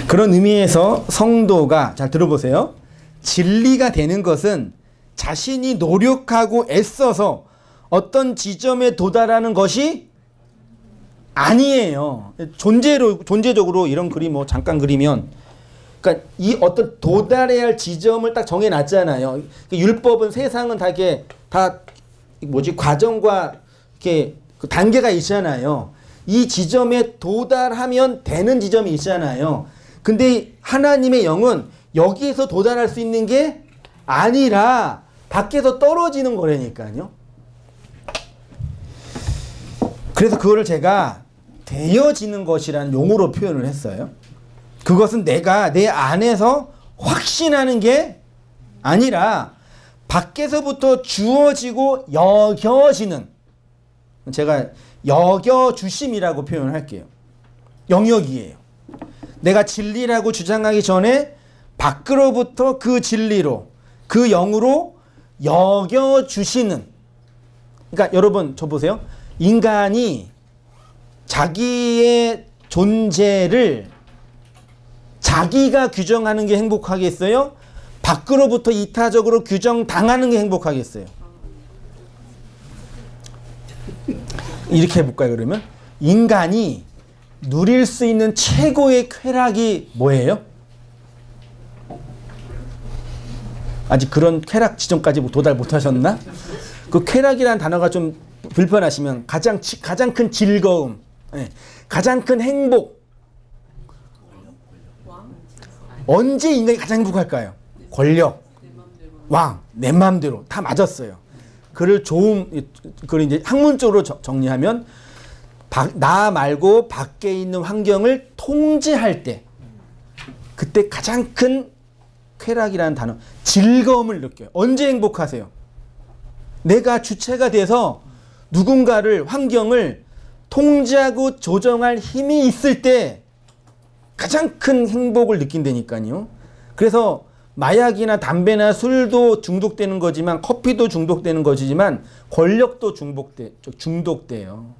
그런 의미에서 성도가, 잘 들어보세요. 진리가 되는 것은 자신이 노력하고 애써서 어떤 지점에 도달하는 것이 아니에요. 존재적으로 이런 그림 뭐 잠깐 그리면, 그러니까 이 어떤 도달해야 할 지점을 딱 정해놨잖아요. 율법은 세상은 다 이게 다 과정과 이렇게 그 단계가 있잖아요. 이 지점에 도달하면 되는 지점이 있잖아요. 근데 하나님의 영은 여기에서 도달할 수 있는 게 아니라 밖에서 떨어지는 거라니까요. 그래서 그거를 제가 되어지는 것이라는 용어로 표현을 했어요. 그것은 내가 내 안에서 확신하는 게 아니라 밖에서부터 주어지고 여겨지는, 제가 여겨주심이라고 표현할게요. 영역이에요. 내가 진리라고 주장하기 전에 밖으로부터 그 진리로, 그 영으로 여겨주시는. 그러니까 여러분 저 보세요. 인간이 자기의 존재를 자기가 규정하는 게 행복하겠어요? 밖으로부터 이타적으로 규정당하는 게 행복하겠어요? 이렇게 해볼까요? 그러면 인간이 누릴 수 있는 최고의 쾌락이 뭐예요? 아직 그런 쾌락 지점까지 도달 못하셨나? 그 쾌락이라는 단어가 좀 불편하시면 가장 큰 즐거움, 가장 큰 행복. 언제 인간이 가장 행복할까요? 권력. 왕, 내 마음대로 다 맞았어요. 그걸 이제 학문적으로 정리하면 나 말고 밖에 있는 환경을 통제할 때 그때 가장 큰 쾌락이라는 단어, 즐거움을 느껴요. 언제 행복하세요? 내가 주체가 돼서 누군가를, 환경을 통제하고 조정할 힘이 있을 때 가장 큰 행복을 느낀다니까요. 그래서 마약이나 담배나 술도 중독되는 거지만, 커피도 중독되는 것이지만 권력도 중독돼요.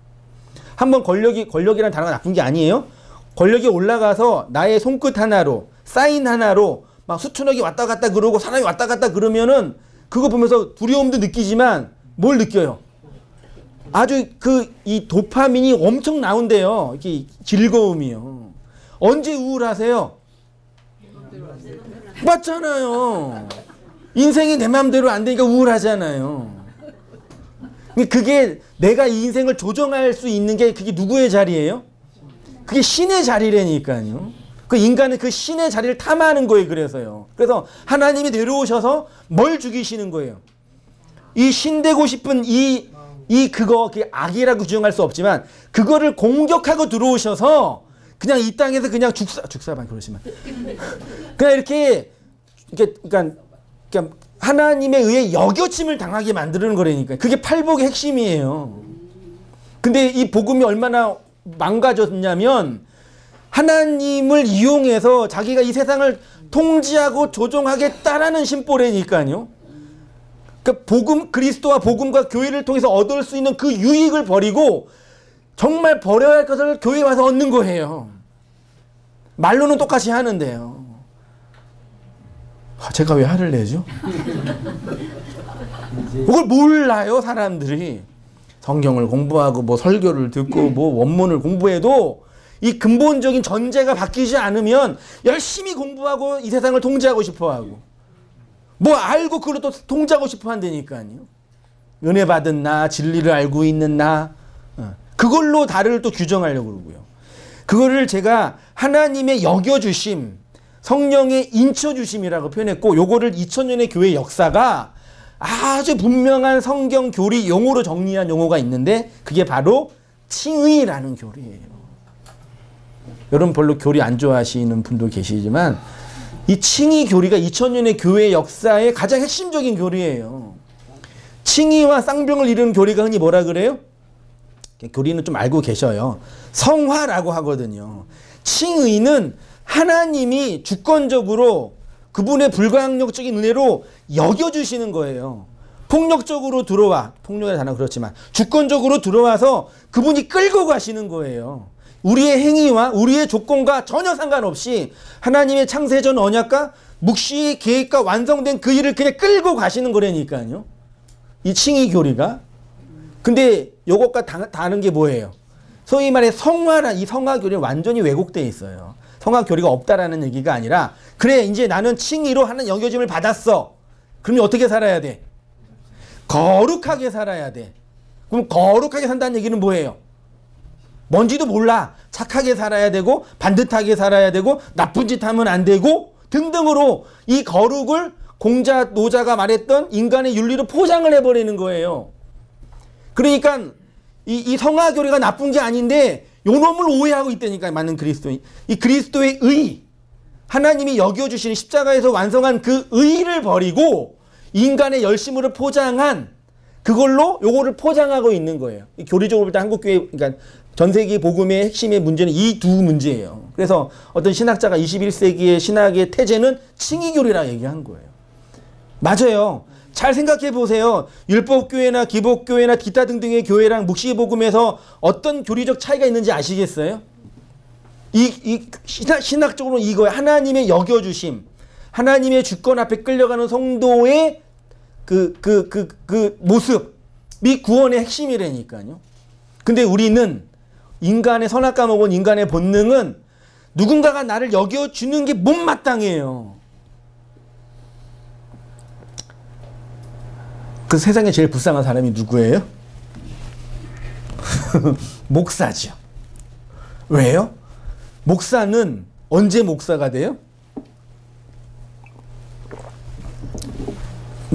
한번 권력이라는 단어가 나쁜 게 아니에요. 권력이 올라가서 나의 손끝 하나로, 사인 하나로 막 수천억이 왔다 갔다 그러고 사람이 왔다 갔다 그러면은 그거 보면서 두려움도 느끼지만 뭘 느껴요? 아주 이 도파민이 엄청 나온대요. 이게 즐거움이요. 언제 우울하세요? 맞잖아요. 인생이 내 마음대로 안 되니까 우울하잖아요. 그게 내가 이 인생을 조정할 수 있는 게 그게 누구의 자리예요? 그게 신의 자리라니까요. 그 인간은 그 신의 자리를 탐하는 거예요. 그래서 하나님이 내려오셔서 뭘 죽이시는 거예요? 이 신 되고 싶은 그게 악이라고 규정할 수 없지만 그거를 공격하고 들어오셔서 그냥 이 땅에서 그냥 죽사만 그러시면 그냥 이렇게 그러니까 하나님에 의해 여겨짐을 당하게 만드는 거라니까. 그게 팔복의 핵심이에요. 근데 이 복음이 얼마나 망가졌냐면 하나님을 이용해서 자기가 이 세상을 통제하고 조종하겠다라는 심보라니까요. 그러니까 그리스도와 복음과 교회를 통해서 얻을 수 있는 그 유익을 버리고 정말 버려야 할 것을 교회에 와서 얻는 거예요. 말로는 똑같이 하는데요. 제가 왜 화를 내죠? 그걸 몰라요, 사람들이. 성경을 공부하고 뭐 설교를 듣고 뭐 원문을 공부해도 이 근본적인 전제가 바뀌지 않으면 열심히 공부하고 이 세상을 통제하고 싶어하고 뭐 알고 그걸 또 통제하고 싶어 한다니까요. 은혜 받은 나, 진리를 알고 있는 나, 그걸로 다를 또 규정하려고 그러고요. 그거를 제가 하나님의 여겨주심, 성령의 인쳐주심이라고 표현했고, 요거를 2000년의 교회 역사가 아주 분명한 성경 교리 용어로 정리한 용어가 있는데 그게 바로 칭의라는 교리예요. 여러분 별로 교리 안 좋아하시는 분도 계시지만 이 칭의 교리가 2000년의 교회 역사의 가장 핵심적인 교리예요. 칭의와 쌍병을 이루는 교리가 흔히 뭐라 그래요? 교리는 좀 알고 계셔요. 성화라고 하거든요. 칭의는 하나님이 주권적으로 그분의 불가항력적인 은혜로 여겨주시는 거예요. 폭력적으로 들어와, 폭력의 단어 그렇지만 주권적으로 들어와서 그분이 끌고 가시는 거예요. 우리의 행위와 우리의 조건과 전혀 상관없이 하나님의 창세전 언약과 묵시의 계획과 완성된 그 일을 그냥 끌고 가시는 거라니까요. 이 칭의 교리가. 근데 요것과 다른 게 뭐예요? 소위 말해 성화란 이 성화 교리는 완전히 왜곡되어 있어요. 성화 교리가 없다라는 얘기가 아니라 그래 이제 나는 칭의로 하는 여겨짐을 받았어. 그러면 어떻게 살아야 돼? 거룩하게 살아야 돼. 그럼 거룩하게 산다는 얘기는 뭐예요? 뭔지도 몰라. 착하게 살아야 되고 반듯하게 살아야 되고 나쁜 짓 하면 안 되고 등등으로 이 거룩을 공자 노자가 말했던 인간의 윤리로 포장을 해버리는 거예요. 그러니까 이 성화 교리가 나쁜 게 아닌데 요놈을 오해하고 있다니까. 맞는 그리스도인. 이 그리스도의 의, 하나님이 여겨주시는 십자가에서 완성한 그 의를 버리고 인간의 열심으로 포장한 그걸로 요거를 포장하고 있는 거예요. 교리적으로 볼 때 한국교회, 그러니까 전 세계 복음의 핵심의 문제는 이 두 문제예요. 그래서 어떤 신학자가 21세기의 신학의 태제는 칭의교리라 얘기한 거예요. 맞아요. 잘 생각해 보세요. 율법교회나 기복교회나 기타 등등의 교회랑 묵시복음에서 어떤 교리적 차이가 있는지 아시겠어요? 신학적으로 이거예요. 하나님의 여겨주심, 하나님의 주권 앞에 끌려가는 성도의 그 모습이 구원의 핵심이라니까요. 근데 우리는 인간의 선악과 먹은 인간의 본능은 누군가가 나를 여겨주는 게 못마땅해요. 그 세상에 제일 불쌍한 사람이 누구예요? 목사죠. 왜요? 목사는 언제 목사가 돼요?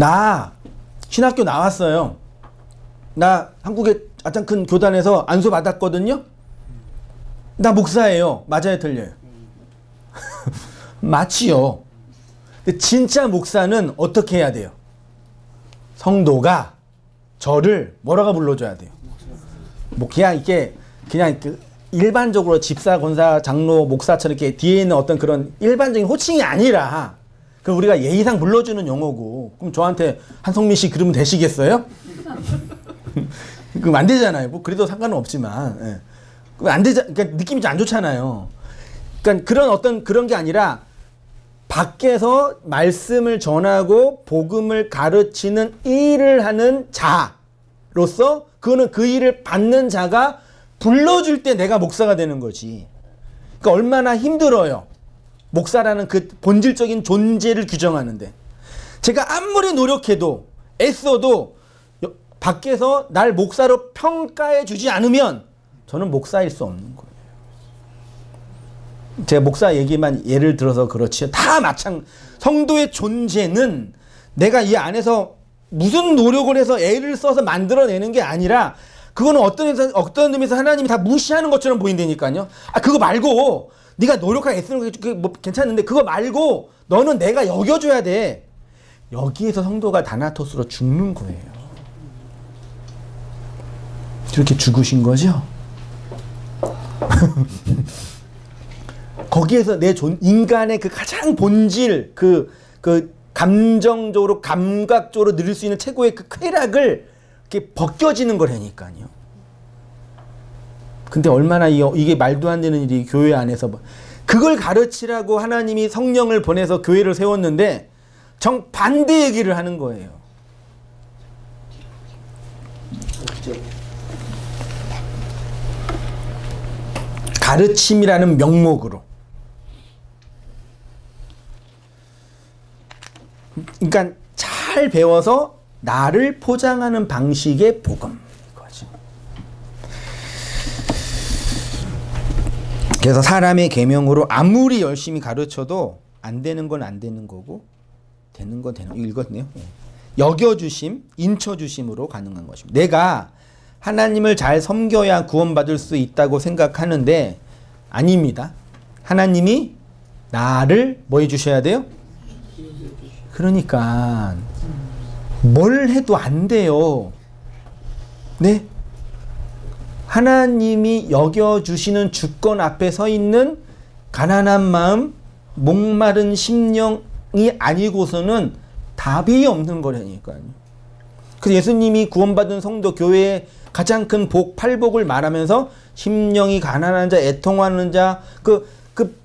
나 신학교 나왔어요. 나 한국의 가장 큰 교단에서 안수 받았거든요. 나 목사예요. 맞아요, 틀려요? 맞지요. 근데 진짜 목사는 어떻게 해야 돼요? 성도가 저를 뭐라고 불러줘야 돼요? 뭐 그냥 이게 그냥 일반적으로 집사, 권사, 장로, 목사처럼 이렇게 뒤에 있는 어떤 그런 일반적인 호칭이 아니라 그 우리가 예의상 불러주는 용어고, 그럼 저한테 한성민 씨 그러면 되시겠어요? 그럼 안 되잖아요. 뭐 그래도 상관은 없지만, 예. 그럼 안 되자. 그러니까 느낌이 좀 안 좋잖아요. 그러니까 그런 어떤 그런 게 아니라 밖에서 말씀을 전하고 복음을 가르치는 일을 하는 자로서 그거는 그 일을 받는 자가 불러줄 때 내가 목사가 되는 거지. 그러니까 얼마나 힘들어요. 목사라는 그 본질적인 존재를 규정하는데. 제가 아무리 노력해도 애써도 밖에서 날 목사로 평가해 주지 않으면 저는 목사일 수 없는 거예요. 제가 목사 얘기만 예를 들어서 그렇지 다 성도의 존재는 내가 이 안에서 무슨 노력을 해서 애를 써서 만들어내는 게 아니라 그거는 어떤 의미에서 하나님이 다 무시하는 것처럼 보인다니까요. 아, 그거 말고 네가 노력하게 애쓰는 게 뭐 괜찮은데 그거 말고 너는 내가 여겨줘야 돼. 여기에서 성도가 다나토스로 죽는 거예요. 그렇게 죽으신 거죠? 거기에서 인간의 그 가장 본질, 그 감정적으로, 감각적으로 누릴 수 있는 최고의 그 쾌락을 이렇게 벗겨지는 거라니까요. 근데 얼마나 이게 말도 안 되는 일이 교회 안에서 그걸 가르치라고 하나님이 성령을 보내서 교회를 세웠는데 정반대 얘기를 하는 거예요. 가르침이라는 명목으로. 그러니까 잘 배워서 나를 포장하는 방식의 복음 이거죠. 그래서 사람의 계명으로 아무리 열심히 가르쳐도 안 되는 건 안 되는 거고 되는 건 되는 거. 읽었네요. 여겨주심, 인쳐주심으로 가능한 것입니다. 내가 하나님을 잘 섬겨야 구원받을 수 있다고 생각하는데 아닙니다. 하나님이 나를 뭐 해주셔야 돼요? 그러니까 뭘 해도 안 돼요. 네? 하나님이 여겨주시는 주권 앞에 서 있는 가난한 마음, 목마른 심령이 아니고서는 답이 없는 거라니까요. 그래서 예수님이 구원받은 성도 교회의 가장 큰 복, 팔복을 말하면서 심령이 가난한 자, 애통하는 자, 그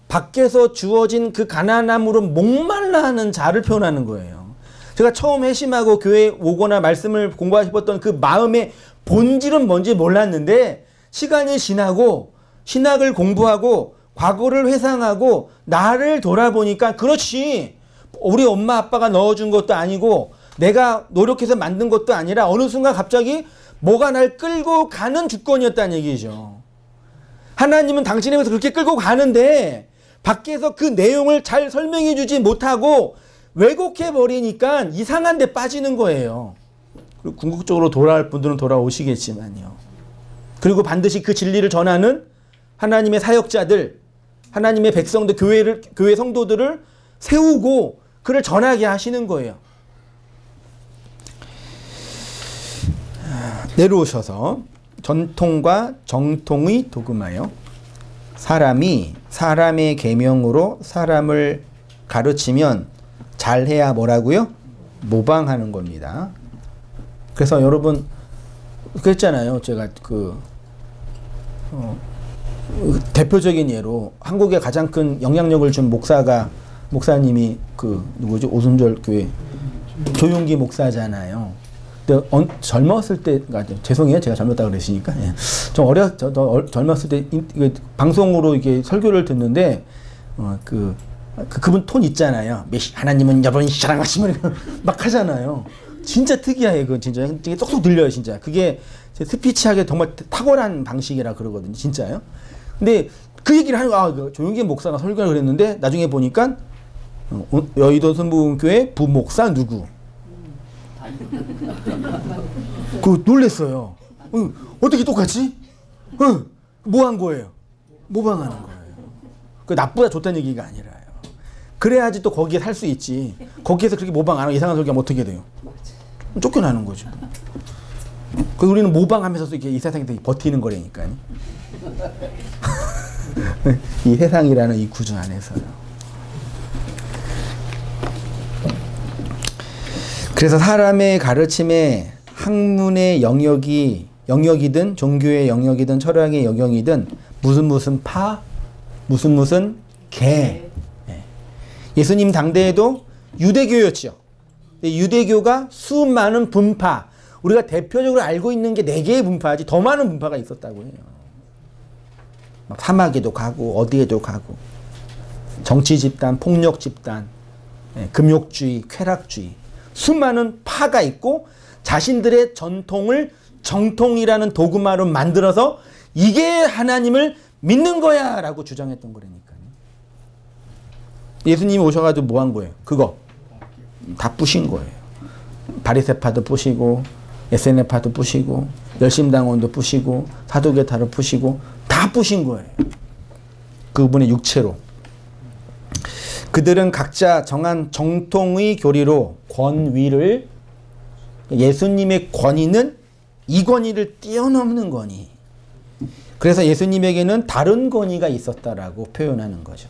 밖에서 주어진 그 가난함으로 목말라 하는 자를 표현하는 거예요. 제가 처음 회심하고 교회에 오거나 말씀을 공부하고 싶었던 그 마음의 본질은 뭔지 몰랐는데 시간이 지나고 신학을 공부하고 과거를 회상하고 나를 돌아보니까 그렇지. 우리 엄마 아빠가 넣어준 것도 아니고 내가 노력해서 만든 것도 아니라 어느 순간 갑자기 뭐가 날 끌고 가는 주권이었다는 얘기죠. 하나님은 당신의 것을 그렇게 끌고 가는데 밖에서 그 내용을 잘 설명해 주지 못하고 왜곡해 버리니까 이상한 데 빠지는 거예요. 그리고 궁극적으로 돌아올 분들은 돌아오시겠지만요. 그리고 반드시 그 진리를 전하는 하나님의 사역자들, 하나님의 백성들, 교회 성도들을 세우고 그를 전하게 하시는 거예요. 내려오셔서 전통과 정통의 도금하여 사람이 사람의 계명으로 사람을 가르치면 잘해야 뭐라고요? 모방하는 겁니다. 그래서 여러분 그랬잖아요. 제가 대표적인 예로 한국에 가장 큰 영향력을 준 목사님이 누구죠? 오순절 교회 조용기 목사잖아요. 근데 젊었을 때, 죄송해요. 제가 젊었다고 그러시니까. 예. 저 젊었을 때, 방송으로 이게 설교를 듣는데, 그분 톤 있잖아요. 하나님은 여러분이 사랑하시면 막 하잖아요. 진짜 특이해요. 그건 진짜. 되게 쏙쏙 들려요, 진짜. 그게 스피치하게 정말 탁월한 방식이라 그러거든요. 진짜요. 근데 그 얘기를 하는 조용기 목사가 설교를 그랬는데, 나중에 보니까, 여의도 순복음교회 부목사 누구. 그 놀랬어요. 어떻게 똑같지? 뭐 한 거예요? 모방하는 거예요. 그 나쁘다 좋다는 얘기가 아니라요. 그래야지 또 거기에 살 수 있지. 거기에서 그렇게 모방 안 하고 이상한 소리 하면 어떻게 돼요? 쫓겨나는 거죠. 그 우리는 모방하면서도 이렇게 이 세상에 버티는 거라니까요. 이 세상이라는 이 구조 안에서요. 그래서 사람의 가르침에 학문의 영역이든 종교의 영역이든 철학의 영역이든 무슨 파, 무슨 개. 예수님 당대에도 유대교였죠. 유대교가 수많은 분파, 우리가 대표적으로 알고 있는 게 4개의 분파지 더 많은 분파가 있었다고 해요. 막 사막에도 가고 어디에도 가고 정치 집단, 폭력 집단, 금욕주의, 쾌락주의 수많은 파가 있고 자신들의 전통을 정통이라는 도구마로 만들어서 이게 하나님을 믿는 거야 라고 주장했던 거라니까요. 예수님이 오셔가지고 뭐 한 거예요? 그거 다 부신 거예요. 바리새파도 부시고 SNF파도 부시고 열심당원도 부시고 사도계타도 부시고 다 부신 거예요. 그분의 육체로. 그들은 각자 정한 정통의 교리로 권위를, 예수님의 권위는 이 권위를 뛰어넘는 권위. 그래서 예수님에게는 다른 권위가 있었다라고 표현하는 거죠.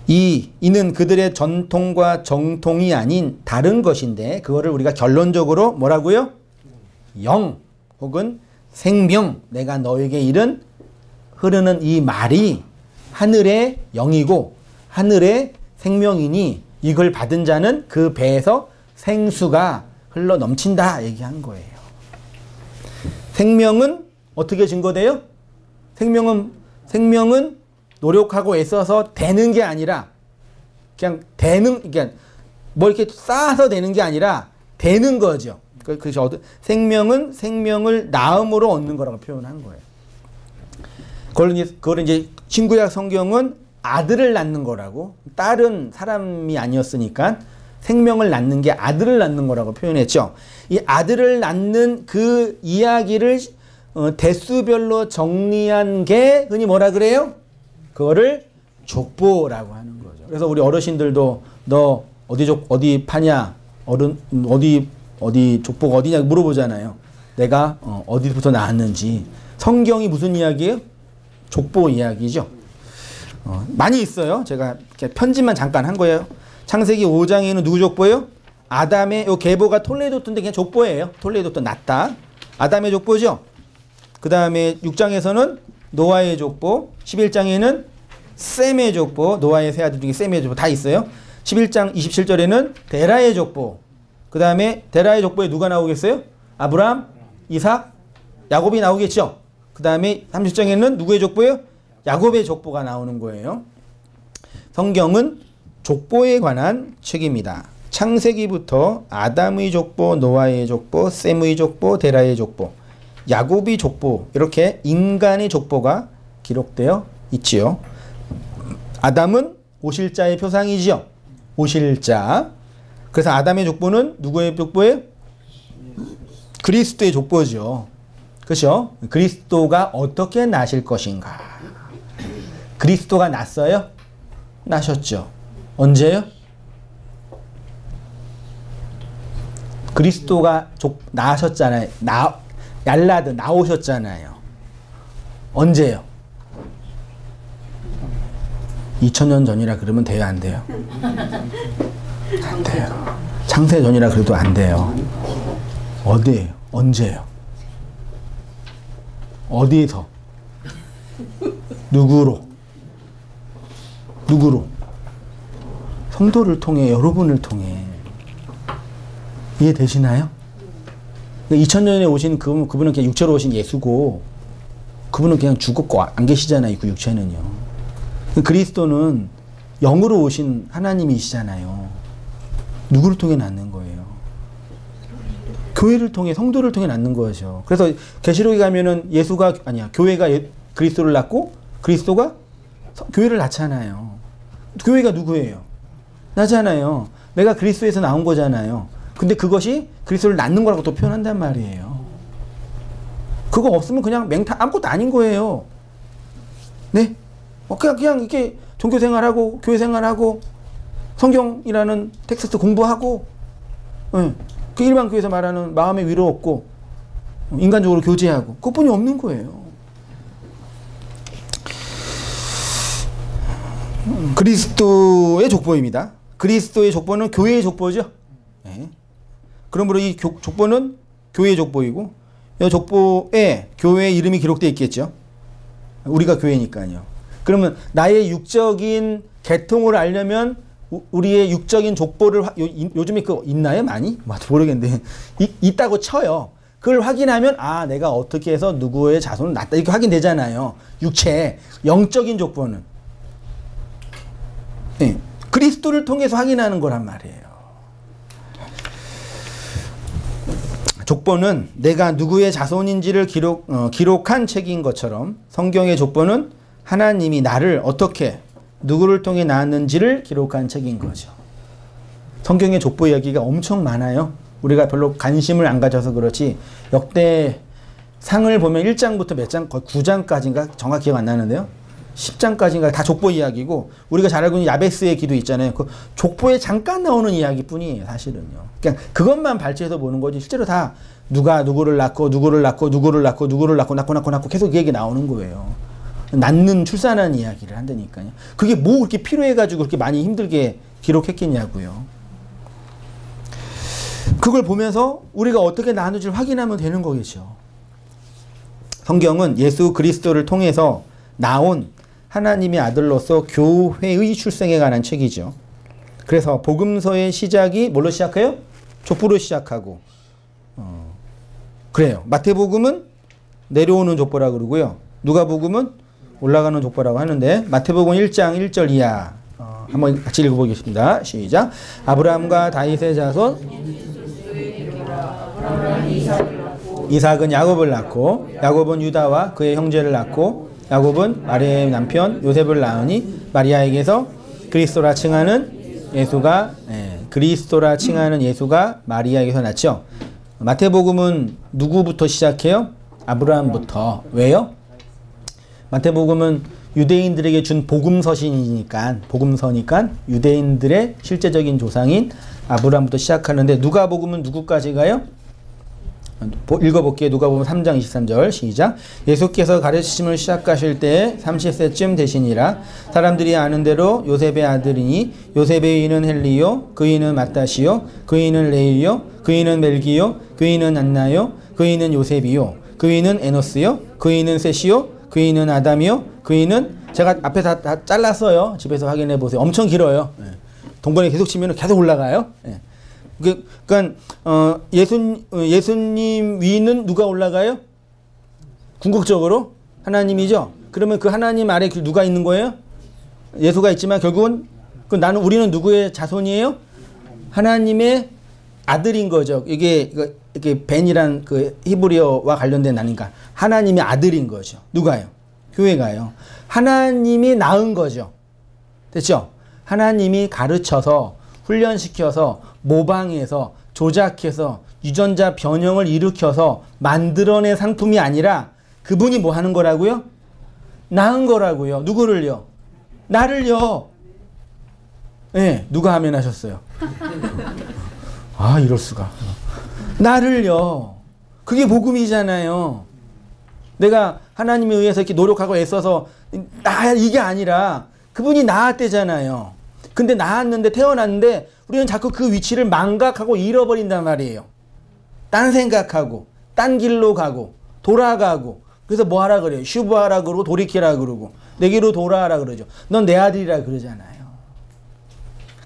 이는 그들의 전통과 정통이 아닌 다른 것인데 그거를 우리가 결론적으로 뭐라고요? 영 혹은 생명, 내가 너에게 이른 흐르는 이 말이 하늘의 영이고 하늘의 생명이니 이걸 받은 자는 그 배에서 생수가 흘러 넘친다 얘기한 거예요. 생명은 어떻게 증거돼요? 생명은 노력하고 애써서 되는 게 아니라 그냥 그러니까 뭐 이렇게 쌓아서 되는 게 아니라 되는 거죠. 그래서 생명은 생명을 낳음으로 얻는 거라고 표현한 거예요. 그걸 이제 신구약 성경은 아들을 낳는 거라고, 딸은 사람이 아니었으니까 생명을 낳는 게 아들을 낳는 거라고 표현했죠. 이 아들을 낳는 그 이야기를 대수별로 정리한 게 흔히 뭐라 그래요? 그거를 족보라고 하는 거죠. 그래서 우리 어르신들도 너 어디 파냐? 어디 족보가 어디냐 물어보잖아요. 내가 어디부터 나왔는지. 성경이 무슨 이야기예요? 족보 이야기죠. 많이 있어요. 제가 편집만 잠깐 한 거예요. 창세기 5장에는 누구 족보예요? 아담의 요 계보가 톨레도토인데 그냥 족보예요. 톨레도토 낫다. 아담의 족보죠. 그 다음에 6장에서는 노아의 족보, 11장에는 셈의 족보, 노아의 세 아들 중에 셈의 족보 다 있어요. 11장 27절에는 데라의 족보. 그 다음에 데라의 족보에 누가 나오겠어요? 아브람, 이삭, 야곱이 나오겠죠. 그 다음에 30장에는 누구의 족보예요? 야곱의 족보가 나오는 거예요. 성경은 족보에 관한 책입니다. 창세기부터 아담의 족보, 노아의 족보, 셈의 족보, 데라의 족보, 야곱의 족보, 이렇게 인간의 족보가 기록되어 있지요. 아담은 오실자의 표상이지요. 오실자. 그래서 아담의 족보는 누구의 족보예요? 그리스도의 족보죠. 그렇죠? 그리스도가 어떻게 나실 것인가. 그리스도가 났어요? 나셨죠. 언제요? 그리스도가 나셨잖아요. 나오셨잖아요. 언제요? 2000년 전이라 그러면 돼요, 안 돼요? 안 돼요. 창세 전이라 그래도 안 돼요. 어디에요? 언제요? 어디에서? 누구로? 성도를 통해, 여러분을 통해. 이해되시나요? 2000년에 오신 그분은 그냥 육체로 오신 예수고, 그분은 그냥 죽었고 안 계시잖아요, 그 육체는요. 그리스도는 영으로 오신 하나님이시잖아요. 누구를 통해 낳는 거예요? 교회를 통해, 성도를 통해 낳는 거죠. 그래서 계시록에 가면은 교회가 그리스도를 낳고 그리스도가 교회를 낳잖아요. 교회가 누구예요? 나잖아요. 내가 그리스도에서 나온 거잖아요. 근데 그것이 그리스도를 낳는 거라고 또 표현한단 말이에요. 그거 없으면 그냥 맹타 아무것도 아닌 거예요. 네? 그냥 이렇게 종교 생활하고 교회 생활하고 성경이라는 텍스트 공부하고 네. 그 일반 교회에서 말하는 마음의 위로 얻고 인간적으로 교제하고 그것뿐이 없는 거예요. 그리스도의 족보입니다. 그리스도의 족보는 교회의 족보죠. 네. 그러므로 이 족보는 교회의 족보이고 이 족보에 교회의 이름이 기록되어 있겠죠. 우리가 교회니까요. 그러면 나의 육적인 계통을 알려면 우리의 육적인 족보를 요즘에 그거 있나요? 많이? 모르겠는데 있다고 쳐요. 그걸 확인하면 아 내가 어떻게 해서 누구의 자손을 낳았다 이렇게 확인되잖아요. 육체 영적인 족보는 네. 그리스도를 통해서 확인하는 거란 말이에요. 족보는 내가 누구의 자손인지를 기록한 책인 것처럼 성경의 족보는 하나님이 나를 어떻게 누구를 통해 낳았는지를 기록한 책인 거죠. 성경의 족보 이야기가 엄청 많아요. 우리가 별로 관심을 안 가져서 그렇지 역대 상을 보면 1장부터 몇 장, 거의 9장까지인가 정확히 기억 안 나는데요. 10장까지인가 다 족보 이야기고 우리가 잘 알고 있는 야베스의 기도 있잖아요. 그 족보에 잠깐 나오는 이야기뿐이에요. 사실은요. 그냥 그것만 발췌해서 보는 거지 실제로 다 누가 누구를 낳고 누구를 낳고 누구를 낳고 누구를 낳고 낳고 계속 그 얘기 나오는 거예요. 낳는 출산하는 이야기를 한다니까요. 그게 뭐 그렇게 필요해가지고 그렇게 많이 힘들게 기록했겠냐고요. 그걸 보면서 우리가 어떻게 나누지를 확인하면 되는 거겠죠. 성경은 예수 그리스도를 통해서 나온 하나님의 아들로서 교회의 출생에 관한 책이죠. 그래서 복음서의 시작이 뭘로 시작해요? 족보로 시작하고 그래요. 마태복음은 내려오는 족보라고 그러고요. 누가복음은 올라가는 족보라고 하는데 마태복음 1장 1절 이하 한번 같이 읽어보겠습니다. 시작. 아브라함과 다윗의 자손 이삭은 야곱을 낳고 야곱은 유다와 그의 형제를 낳고 야곱은 마리아의 남편 요셉을 낳으니 마리아에게서 그리스도라 칭하는 예수가 마리아에게서 났죠. 마태복음은 누구부터 시작해요? 아브라함부터. 왜요? 마태복음은 유대인들에게 준 복음서니까 유대인들의 실제적인 조상인 아브라함부터 시작하는데 누가복음은 누구까지 가요? 읽어볼게요. 누가복음 3장 23절 시작. 예수께서 가르치심을 시작하실 때 30세쯤 되시니라. 사람들이 아는 대로 요셉의 아들이니 요셉의 이는 헬리요 그 이는 마따시요 그 이는 레이요 그 이는 멜기요 그 이는 안나요 그 이는 요셉이요 그 이는 에노스요 그 이는 셋이요 그 이는 아담이요 그 이는 제가 앞에 다 잘랐어요. 집에서 확인해 보세요. 엄청 길어요. 동전에 계속 치면 계속 올라가요. 그러니까 예수님 위는 누가 올라가요? 궁극적으로 하나님이죠. 그러면 그 하나님 아래 누가 있는 거예요? 예수가 있지만 결국은 우리는 누구의 자손이에요? 하나님의 아들인 거죠. 이게 벤이란 그 히브리어와 관련된 나니까 하나님의 아들인 거죠. 누가요? 교회가요. 하나님이 낳은 거죠. 됐죠? 하나님이 가르쳐서 훈련시켜서 모방해서 조작해서 유전자 변형을 일으켜서 만들어낸 상품이 아니라 그분이 뭐 하는 거라고요? 낳은 거라고요. 누구를요? 나를요. 네, 누가 하면 하셨어요? 아, 이럴 수가. 나를요. 그게 복음이잖아요. 내가 하나님에 의해서 이렇게 노력하고 애써서 이게 아니라 그분이 낳았대잖아요. 근데 낳았는데 태어났는데 우리는 자꾸 그 위치를 망각하고 잃어버린단 말이에요. 딴 생각하고 딴 길로 가고 돌아가고 그래서 뭐 하라 그래요? 슈브하라 그러고 돌이키라 그러고 내게로 돌아와라 그러죠. 넌 내 아들이라 그러잖아요.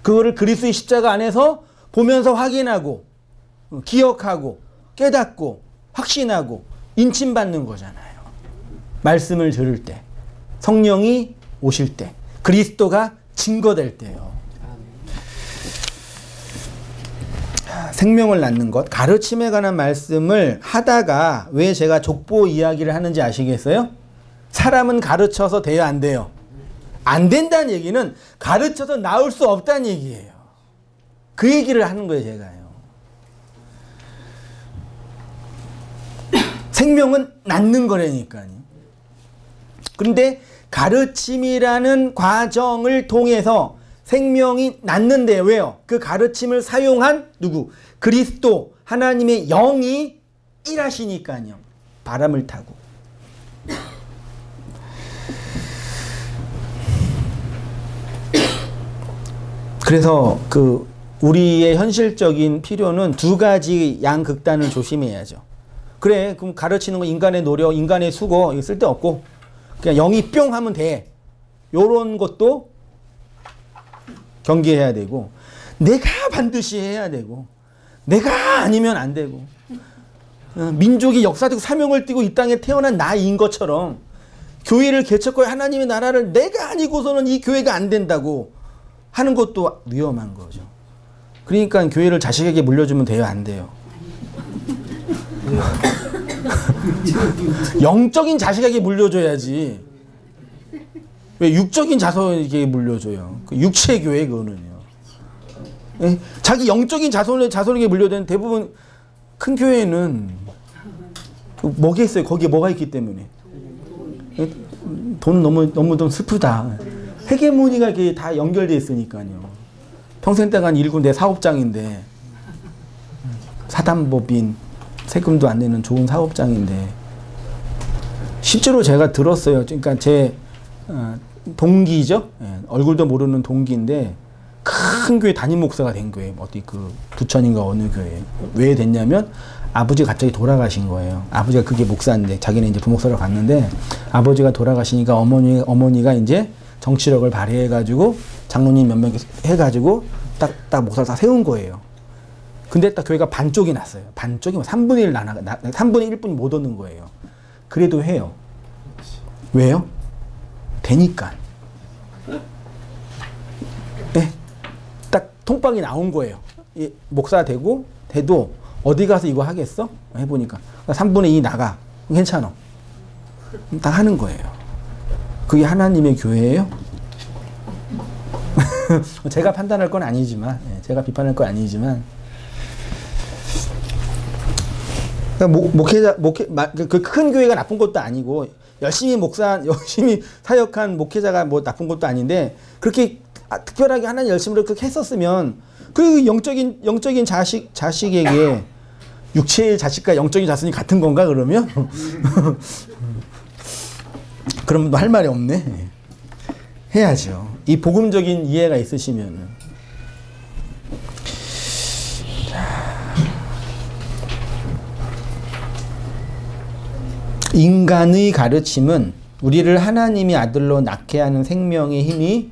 그거를 그리스도의 십자가 안에서 보면서 확인하고 기억하고 깨닫고 확신하고 인침받는 거잖아요. 말씀을 들을 때 성령이 오실 때 그리스도가 증거될 때요. 생명을 낳는 것, 가르침에 관한 말씀을 하다가 왜 제가 족보 이야기를 하는지 아시겠어요? 사람은 가르쳐서 돼요, 안 돼요? 안 된다는 얘기는 가르쳐서 나올 수 없다는 얘기예요. 그 얘기를 하는 거예요, 제가요. 생명은 낳는 거라니까요. 그런데 가르침이라는 과정을 통해서 생명이 낳는데 왜요? 그 가르침을 사용한 누구? 그리스도 하나님의 영이 일하시니까요. 바람을 타고. 그래서 우리의 현실적인 필요는 두 가지 양극단을 조심해야죠. 그래, 그럼 가르치는 거 인간의 노력, 인간의 수고 이거 쓸데없고 그냥 영이 뿅 하면 돼. 요런 것도 경계해야 되고 내가 반드시 해야 되고 내가 아니면 안 되고 민족이 역사적 사명을 띠고 이 땅에 태어난 나인 것처럼 교회를 개척하여 하나님의 나라를 내가 아니고서는 이 교회가 안 된다고 하는 것도 위험한 거죠. 그러니까 교회를 자식에게 물려주면 돼요? 안 돼요? 영적인 자식에게 물려줘야지. 왜 육적인 자손에게 물려줘요? 그 육체 교회 그거는요. 예? 자기 영적인 자손에게 물려되는 대부분 큰 교회는 뭐가 있어요? 거기에 뭐가 있기 때문에. 예? 돈 너무 좀 슬프다. 회계문의가 이렇게 다 연결되어 있으니까요. 평생 동안 일군 내 사업장인데 사단법인 세금도 안 내는 좋은 사업장인데 실제로 제가 들었어요. 그러니까 제 동기죠. 예, 얼굴도 모르는 동기인데 큰 교회 담임 목사가 된 거예요. 어디 부천인가 어느 교회. 왜 됐냐면 아버지가 갑자기 돌아가신 거예요. 아버지가 그게 목사인데 자기는 이제 부목사로 갔는데 아버지가 돌아가시니까 어머니가 이제 정치력을 발휘해가지고 장로님 몇 명 해가지고 딱 목사를 다 세운 거예요. 근데 딱 교회가 반쪽이 났어요. 반쪽이 3분의 1 3분의 1분이 못 얻는 거예요. 그래도 해요. 왜요? 되니까. 네. 딱 통방이 나온 거예요. 목사 돼도 어디 가서 이거 하겠어? 해보니까 3분의 2 나가. 괜찮아. 딱 하는 거예요. 그게 하나님의 교회예요? 제가 판단할 건 아니지만, 제가 비판할 건 아니지만, 그 큰 교회가 나쁜 것도 아니고, 열심히 사역한 목회자가 뭐 나쁜 것도 아닌데, 그렇게 특별하게 하나님 열심히 그렇게 했었으면, 그 영적인 자식에게, 육체의 자식과 영적인 자손이 같은 건가, 그러면? 그러면 할 말이 없네. 해야죠. 이 복음적인 이해가 있으시면은. 인간의 가르침은 우리를 하나님의 아들로 낳게 하는 생명의 힘이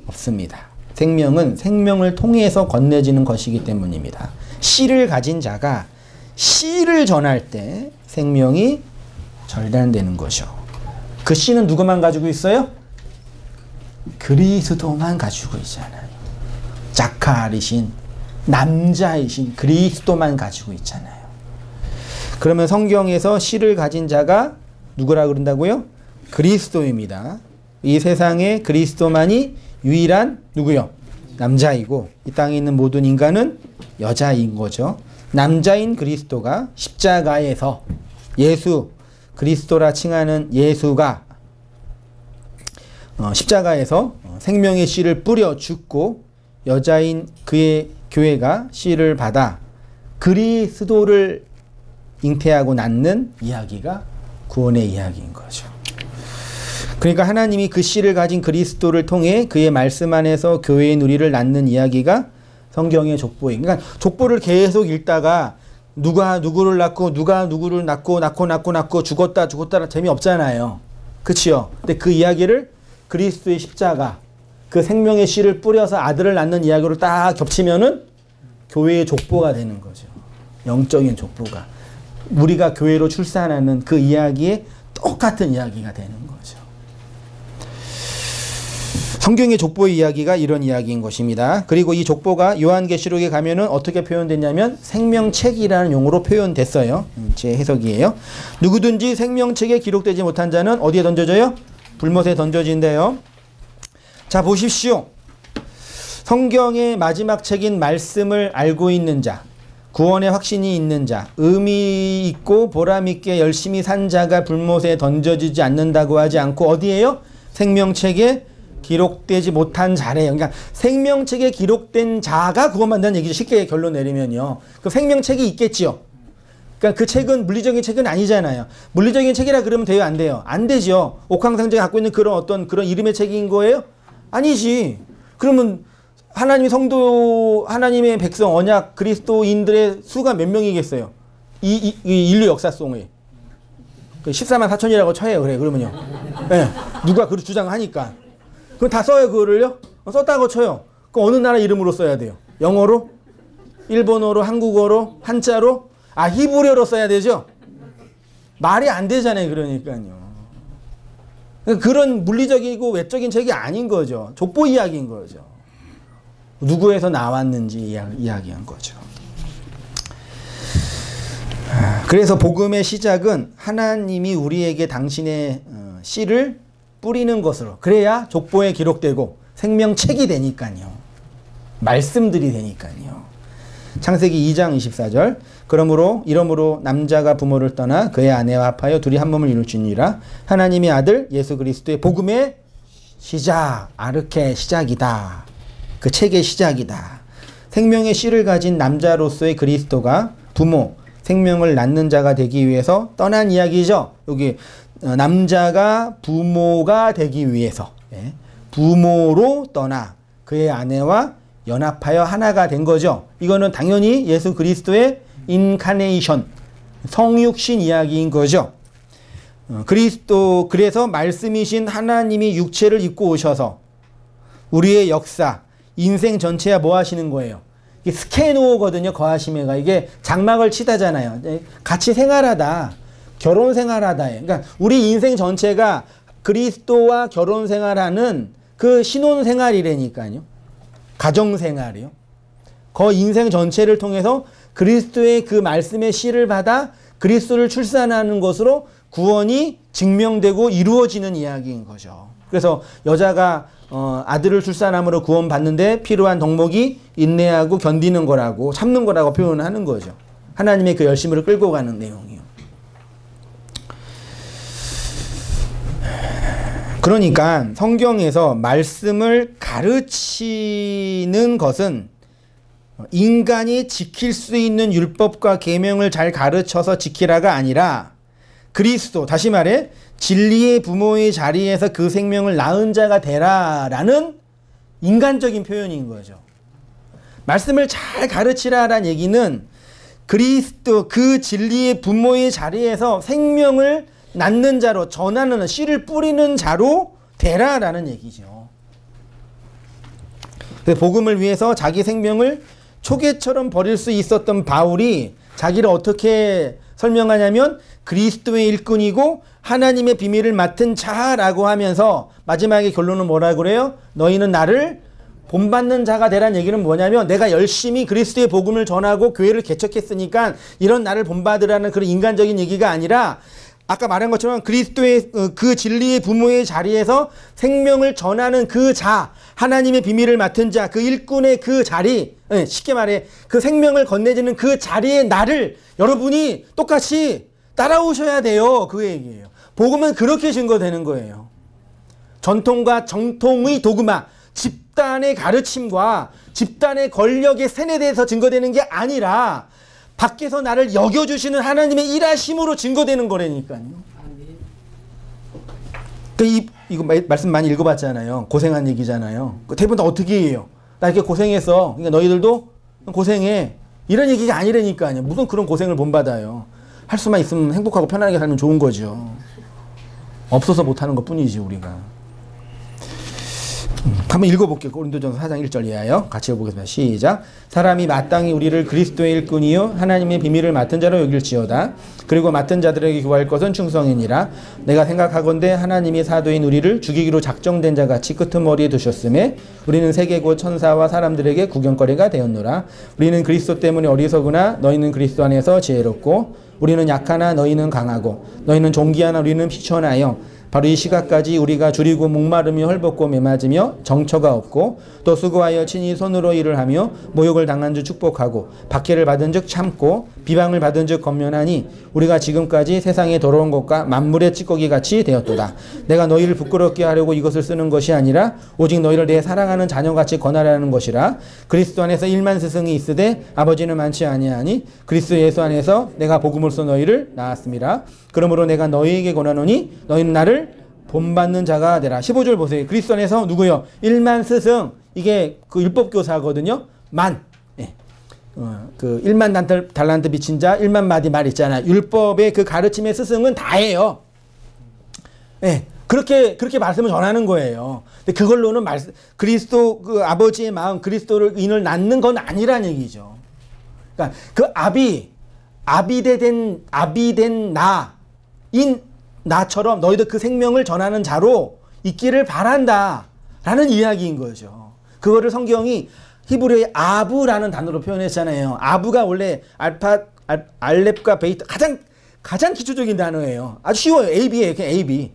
없습니다. 생명은 생명을 통해서 건네지는 것이기 때문입니다. 씨를 가진 자가 씨를 전할 때 생명이 절단되는 것이죠. 그 씨는 누구만 가지고 있어요? 그리스도만 가지고 있잖아요. 자칼이신 남자이신 그리스도만 가지고 있잖아요. 그러면 성경에서 씨를 가진 자가 누구라 그런다고요? 그리스도입니다. 이 세상에 그리스도만이 유일한 누구요? 남자이고 이 땅에 있는 모든 인간은 여자인 거죠. 남자인 그리스도가 십자가에서 그리스도라 칭하는 예수가 십자가에서 생명의 씨를 뿌려 죽고 여자인 그의 교회가 씨를 받아 그리스도를 잉태하고 낳는 이야기가 구원의 이야기인 거죠. 그러니까 하나님이 그 씨를 가진 그리스도를 통해 그의 말씀 안에서 교회의 누리를 낳는 이야기가 성경의 족보예요. 그러니까 족보를 계속 읽다가 누가 누구를 낳고 누가 누구를 낳고 죽었다 재미없잖아요. 그치요? 근데 그 이야기를 그리스도의 십자가 그 생명의 씨를 뿌려서 아들을 낳는 이야기로 딱 겹치면은 교회의 족보가 되는 거죠. 영적인 족보가. 우리가 교회로 출산하는 그 이야기에 똑같은 이야기가 되는 거죠. 성경의 족보의 이야기가 이런 이야기인 것입니다. 그리고 이 족보가 요한계시록에 가면은 어떻게 표현됐냐면 생명책이라는 용어로 표현됐어요. 제 해석이에요. 누구든지 생명책에 기록되지 못한 자는 어디에 던져져요? 불못에 던져진대요. 자, 보십시오. 성경의 마지막 책인 말씀을 알고 있는 자, 구원의 확신이 있는 자, 의미 있고 보람 있게 열심히 산 자가 불못에 던져지지 않는다고 하지 않고 어디에요? 생명책에 기록되지 못한 자래요. 그러니까 생명책에 기록된 자가 구원받는다는 얘기죠. 쉽게 결론 내리면요. 그 생명책이 있겠지요. 그러니까 그 책은 물리적인 책은 아니잖아요. 물리적인 책이라 그러면 돼요? 안 돼요? 안 되죠. 옥황상제가 갖고 있는 그런 어떤 그런 이름의 책인 거예요? 아니지. 그러면 하나님의 성도, 하나님의 백성, 언약, 그리스도인들의 수가 몇 명이겠어요? 이 인류 역사 속에. 14만 4천이라고 쳐요. 그래, 그러면요. 네, 누가 그걸 주장하니까. 그럼 다 써요, 그거를요? 썼다고 쳐요. 그럼 어느 나라 이름으로 써야 돼요? 영어로? 일본어로? 한국어로? 한자로? 아, 히브리어로 써야 되죠? 말이 안 되잖아요, 그러니까요. 그런 물리적이고 외적인 책이 아닌 거죠. 족보 이야기인 거죠. 누구에서 나왔는지 이야기한 거죠. 그래서 복음의 시작은 하나님이 우리에게 당신의 씨를 뿌리는 것으로, 그래야 족보에 기록되고 생명책이 되니까요. 말씀들이 되니까요. 창세기 2장 24절 이러므로 남자가 부모를 떠나 그의 아내와 합하여 둘이 한 몸을 이룰지니라. 하나님의 아들 예수 그리스도의 복음의 시작, 아르케 시작이다. 그 책의 시작이다. 생명의 씨를 가진 남자로서의 그리스도가 부모, 생명을 낳는 자가 되기 위해서 떠난 이야기죠. 여기 남자가 부모가 되기 위해서 부모로 떠나 그의 아내와 연합하여 하나가 된 거죠. 이거는 당연히 예수 그리스도의 인카네이션, 성육신 이야기인 거죠. 그래서 말씀이신 하나님이 육체를 입고 오셔서 우리의 역사, 인생 전체야 뭐 하시는 거예요? 이게 스케노거든요. 거하심에가. 이게 장막을 치다잖아요. 같이 생활하다. 결혼 생활하다. 그러니까 우리 인생 전체가 그리스도와 결혼 생활하는 그 신혼 생활이라니까요. 가정 생활이요. 그 인생 전체를 통해서 그리스도의 그 말씀의 씨를 받아 그리스도를 출산하는 것으로 구원이 증명되고 이루어지는 이야기인 거죠. 그래서 여자가 아들을 출산함으로 구원받는데 필요한 덕목이 인내하고 견디는 거라고, 참는 거라고 표현을 하는 거죠. 하나님의 그 열심으로 끌고 가는 내용이요. 그러니까 성경에서 말씀을 가르치는 것은 인간이 지킬 수 있는 율법과 계명을 잘 가르쳐서 지키라가 아니라 그리스도, 다시 말해 진리의 부모의 자리에서 그 생명을 낳은 자가 되라라는 인간적인 표현인 거죠. 말씀을 잘 가르치라라는 얘기는 그리스도, 그 진리의 부모의 자리에서 생명을 낳는 자로, 전하는, 씨를 뿌리는 자로 되라라는 얘기죠. 복음을 위해서 자기 생명을 초계처럼 버릴 수 있었던 바울이 자기를 어떻게 설명하냐면 그리스도의 일꾼이고 하나님의 비밀을 맡은 자라고 하면서 마지막에 결론은 뭐라고 그래요? 너희는 나를 본받는 자가 되라는 얘기는 뭐냐면 내가 열심히 그리스도의 복음을 전하고 교회를 개척했으니까 이런 나를 본받으라는 그런 인간적인 얘기가 아니라 아까 말한 것처럼 그리스도의 그 진리의 부모의 자리에서 생명을 전하는 그 자, 하나님의 비밀을 맡은 자, 그 일꾼의 그 자리, 쉽게 말해 그 생명을 건네지는 그 자리에 나를 여러분이 똑같이 따라오셔야 돼요. 그 얘기예요. 복음은 그렇게 증거되는 거예요. 전통과 정통의 도그마, 집단의 가르침과 집단의 권력의 세뇌대에서 증거되는 게 아니라 밖에서 나를 여겨주시는 하나님의 일하심으로 증거되는 거라니까요. 이거 말씀 많이 읽어봤잖아요. 고생한 얘기잖아요. 대부분 다 어떻게 해요? 나 이렇게 고생했어. 그러니까 너희들도 고생해. 이런 얘기가 아니라니까요. 무슨 그런 고생을 본받아요. 할 수만 있으면 행복하고 편안하게 살면 좋은 거죠. 없어서 못하는 것 뿐이지 우리가. 한번 읽어볼게요. 고린도전서 4장 1절 이하요. 같이 읽어보겠습니다. 시작. 사람이 마땅히 우리를 그리스도의 일꾼이요 하나님의 비밀을 맡은 자로 여길지어다. 그리고 맡은 자들에게 구할 것은 충성이니라. 내가 생각하건대 하나님이 사도인 우리를 죽이기로 작정된 자같이 끄트머리에 두셨음에 우리는 세계 곧 천사와 사람들에게 구경거리가 되었노라. 우리는 그리스도 때문에 어리석으나 너희는 그리스도 안에서 지혜롭고 우리는 약하나 너희는 강하고 너희는 존귀하나 우리는 피천하여 바로 이 시각까지 우리가 줄이고 목마르며 헐벗고 메맞으며 정처가 없고 또 수고하여 친히 손으로 일을 하며 모욕을 당한 즉 축복하고 박해를 받은 즉 참고 비방을 받은 즉 권면하니 우리가 지금까지 세상에 더러운 것과 만물의 찌꺼기 같이 되었도다. 내가 너희를 부끄럽게 하려고 이것을 쓰는 것이 아니라 오직 너희를 내 사랑하는 자녀같이 권하라는 것이라. 그리스도 안에서 1만 스승이 있으되 아버지는 많지 아니하니 그리스도 예수 안에서 내가 복음으로써 너희를 낳았습니다. 그러므로 내가 너희에게 권하노니 너희는 나를 본받는 자가 되라. 15절 보세요. 그리스도 안에서 누구요? 1만 스승. 이게 그 율법교사거든요. 만. 예. 그 1만 달란트 빚진 자 1만 마디 말 있잖아요. 율법의 그 가르침의 스승은 다예요. 예. 그렇게 말씀을 전하는 거예요. 근데 그걸로는 그리스도 그 아버지의 마음 그리스도인을 낳는 건 아니란 얘기죠. 그러니까 그 아비된 나처럼 너희도 그 생명을 전하는 자로 있기를 바란다 라는 이야기인 거죠. 그거를 성경이 히브리어의 아부라는 단어로 표현했잖아요. 아부가 원래 알렙과 베이타 가장 기초적인 단어예요. 아주 쉬워요. AB예요. 그냥 AB.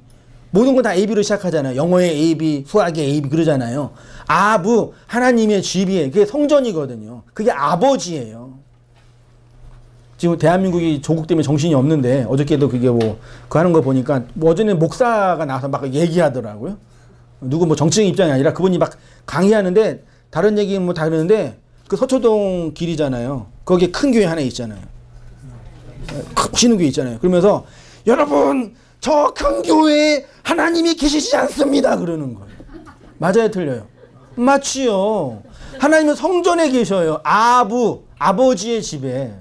모든 건 다 AB로 시작하잖아요. 영어의 AB, 수학의 AB 그러잖아요. 아부, 하나님의 집이에요. 그게 성전이거든요. 그게 아버지예요. 지금 대한민국이 조국 때문에 정신이 없는데 어저께도 그게 그 하는 거 보니까 어제는 목사가 나와서 막 얘기하더라고요. 누구 정치적인 입장이 아니라 그분이 막 강의하는데 다른 얘기는 다르는데 그 서초동 길이잖아요. 거기에 큰 교회 하나 있잖아요. 신흥 교회 있잖아요. 그러면서 여러분 저 큰 교회에 하나님이 계시지 않습니다. 그러는 거예요. 맞아요, 틀려요? 맞지요. 하나님은 성전에 계셔요. 아버지의 집에.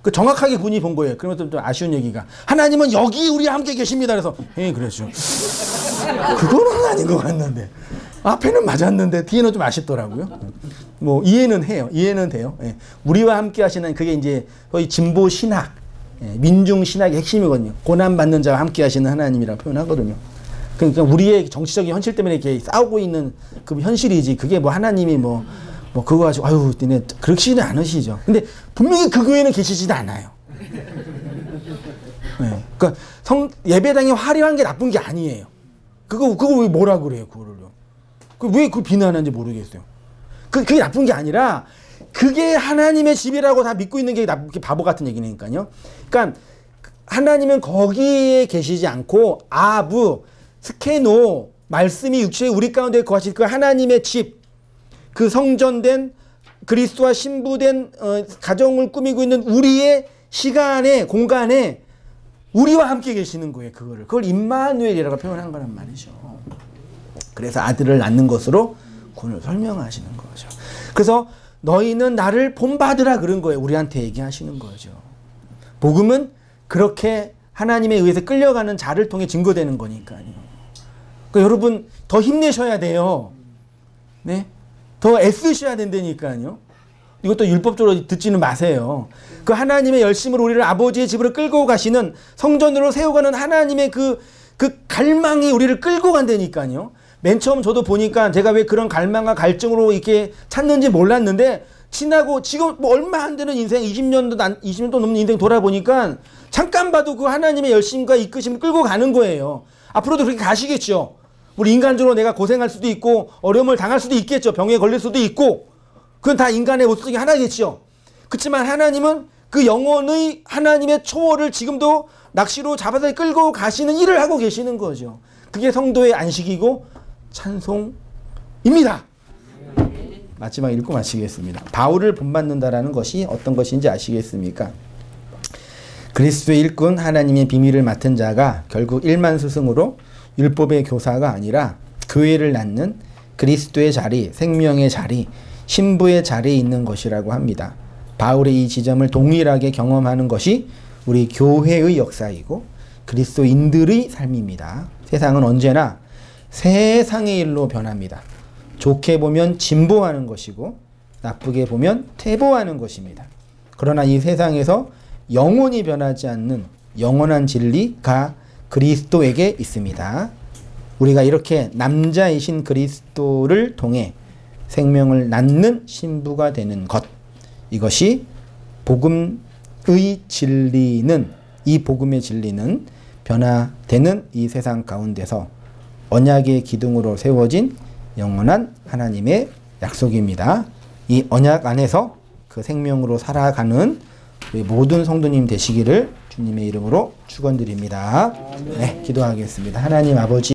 그 정확하게 군이 본 거예요. 그러면 좀 아쉬운 얘기가 하나님은 여기 우리 함께 계십니다. 그래서 그랬죠. 그거는 아닌 것 같는데 앞에는 맞았는데 뒤에는 좀 아쉽더라고요. 이해는 해요. 이해는 돼요. 예. 우리와 함께 하시는 그게 이제 거의 진보 신학, 민중 신학의 핵심이거든요. 고난 받는 자와 함께 하시는 하나님이라고 표현하거든요. 그러니까 우리의 정치적인 현실 때문에 이렇게 싸우고 있는 그 현실이지. 그게 하나님이 그거 가지고 아유 니네 그렇지는 않으시죠. 근데 분명히 그 교회는 계시지도 않아요. 네. 그러니까 예배당이 화려한 게 나쁜 게 아니에요. 그거 왜 뭐라 그래요, 그거를요. 왜 그걸 비난하는지 모르겠어요. 그게 나쁜 게 아니라 그게 하나님의 집이라고 다 믿고 있는 게 바보 같은 얘기니까요. 그러니까 하나님은 거기에 계시지 않고 아부, 스케노, 말씀이 육체의 우리 가운데 거하실 그 하나님의 집, 그 성전된 그리스도와 신부된 가정을 꾸미고 있는 우리의 시간에 공간에 우리와 함께 계시는 거예요. 그걸 임마누엘이라고 표현한 거란 말이죠. 그래서 아들을 낳는 것으로 그걸 설명하시는 거죠. 그래서 너희는 나를 본받으라 그런 거예요. 우리한테 얘기하시는 거죠. 복음은 그렇게 하나님에 의해서 끌려가는 자를 통해 증거되는 거니까요. 그러니까 여러분 더 힘내셔야 돼요. 네? 더 애쓰셔야 된다니까요. 이것도 율법적으로 듣지는 마세요. 그 하나님의 열심으로 우리를 아버지의 집으로 끌고 가시는 성전으로 세워가는 하나님의 그 갈망이 우리를 끌고 간다니까요. 맨 처음 저도 보니까 제가 왜 그런 갈망과 갈증으로 이렇게 찾는지 몰랐는데 지나고 지금 얼마 안 되는 인생 20년도 넘는 인생 돌아보니까 잠깐 봐도 그 하나님의 열심과 이끄심을 끌고 가는 거예요. 앞으로도 그렇게 가시겠죠. 우리 인간적으로 내가 고생할 수도 있고 어려움을 당할 수도 있겠죠. 병에 걸릴 수도 있고 그건 다 인간의 모습 중에 하나겠죠. 그렇지만 하나님은 그 영혼의 하나님의 초월을 지금도 낚시로 잡아서 끌고 가시는 일을 하고 계시는 거죠. 그게 성도의 안식이고 찬송입니다. 마지막 읽고 마치겠습니다. 바울을 본받는다라는 것이 어떤 것인지 아시겠습니까? 그리스도의 일꾼 하나님의 비밀을 맡은 자가 결국 1만 스승으로 율법의 교사가 아니라 교회를 낳는 그리스도의 자리, 생명의 자리, 신부의 자리에 있는 것이라고 합니다. 바울의 이 지점을 동일하게 경험하는 것이 우리 교회의 역사이고 그리스도인들의 삶입니다. 세상은 언제나 세상의 일로 변합니다. 좋게 보면 진보하는 것이고 나쁘게 보면 퇴보하는 것입니다. 그러나 이 세상에서 영원히 변하지 않는 영원한 진리가 그리스도에게 있습니다. 우리가 이렇게 남자이신 그리스도를 통해 생명을 낳는 신부가 되는 것, 이것이 복음의 진리는, 이 복음의 진리는 변화되는 이 세상 가운데서 언약의 기둥으로 세워진 영원한 하나님의 약속입니다. 이 언약 안에서 그 생명으로 살아가는 우리 모든 성도님 되시기를 주님의 이름으로 축원드립니다. 네, 기도하겠습니다. 하나님 아버지,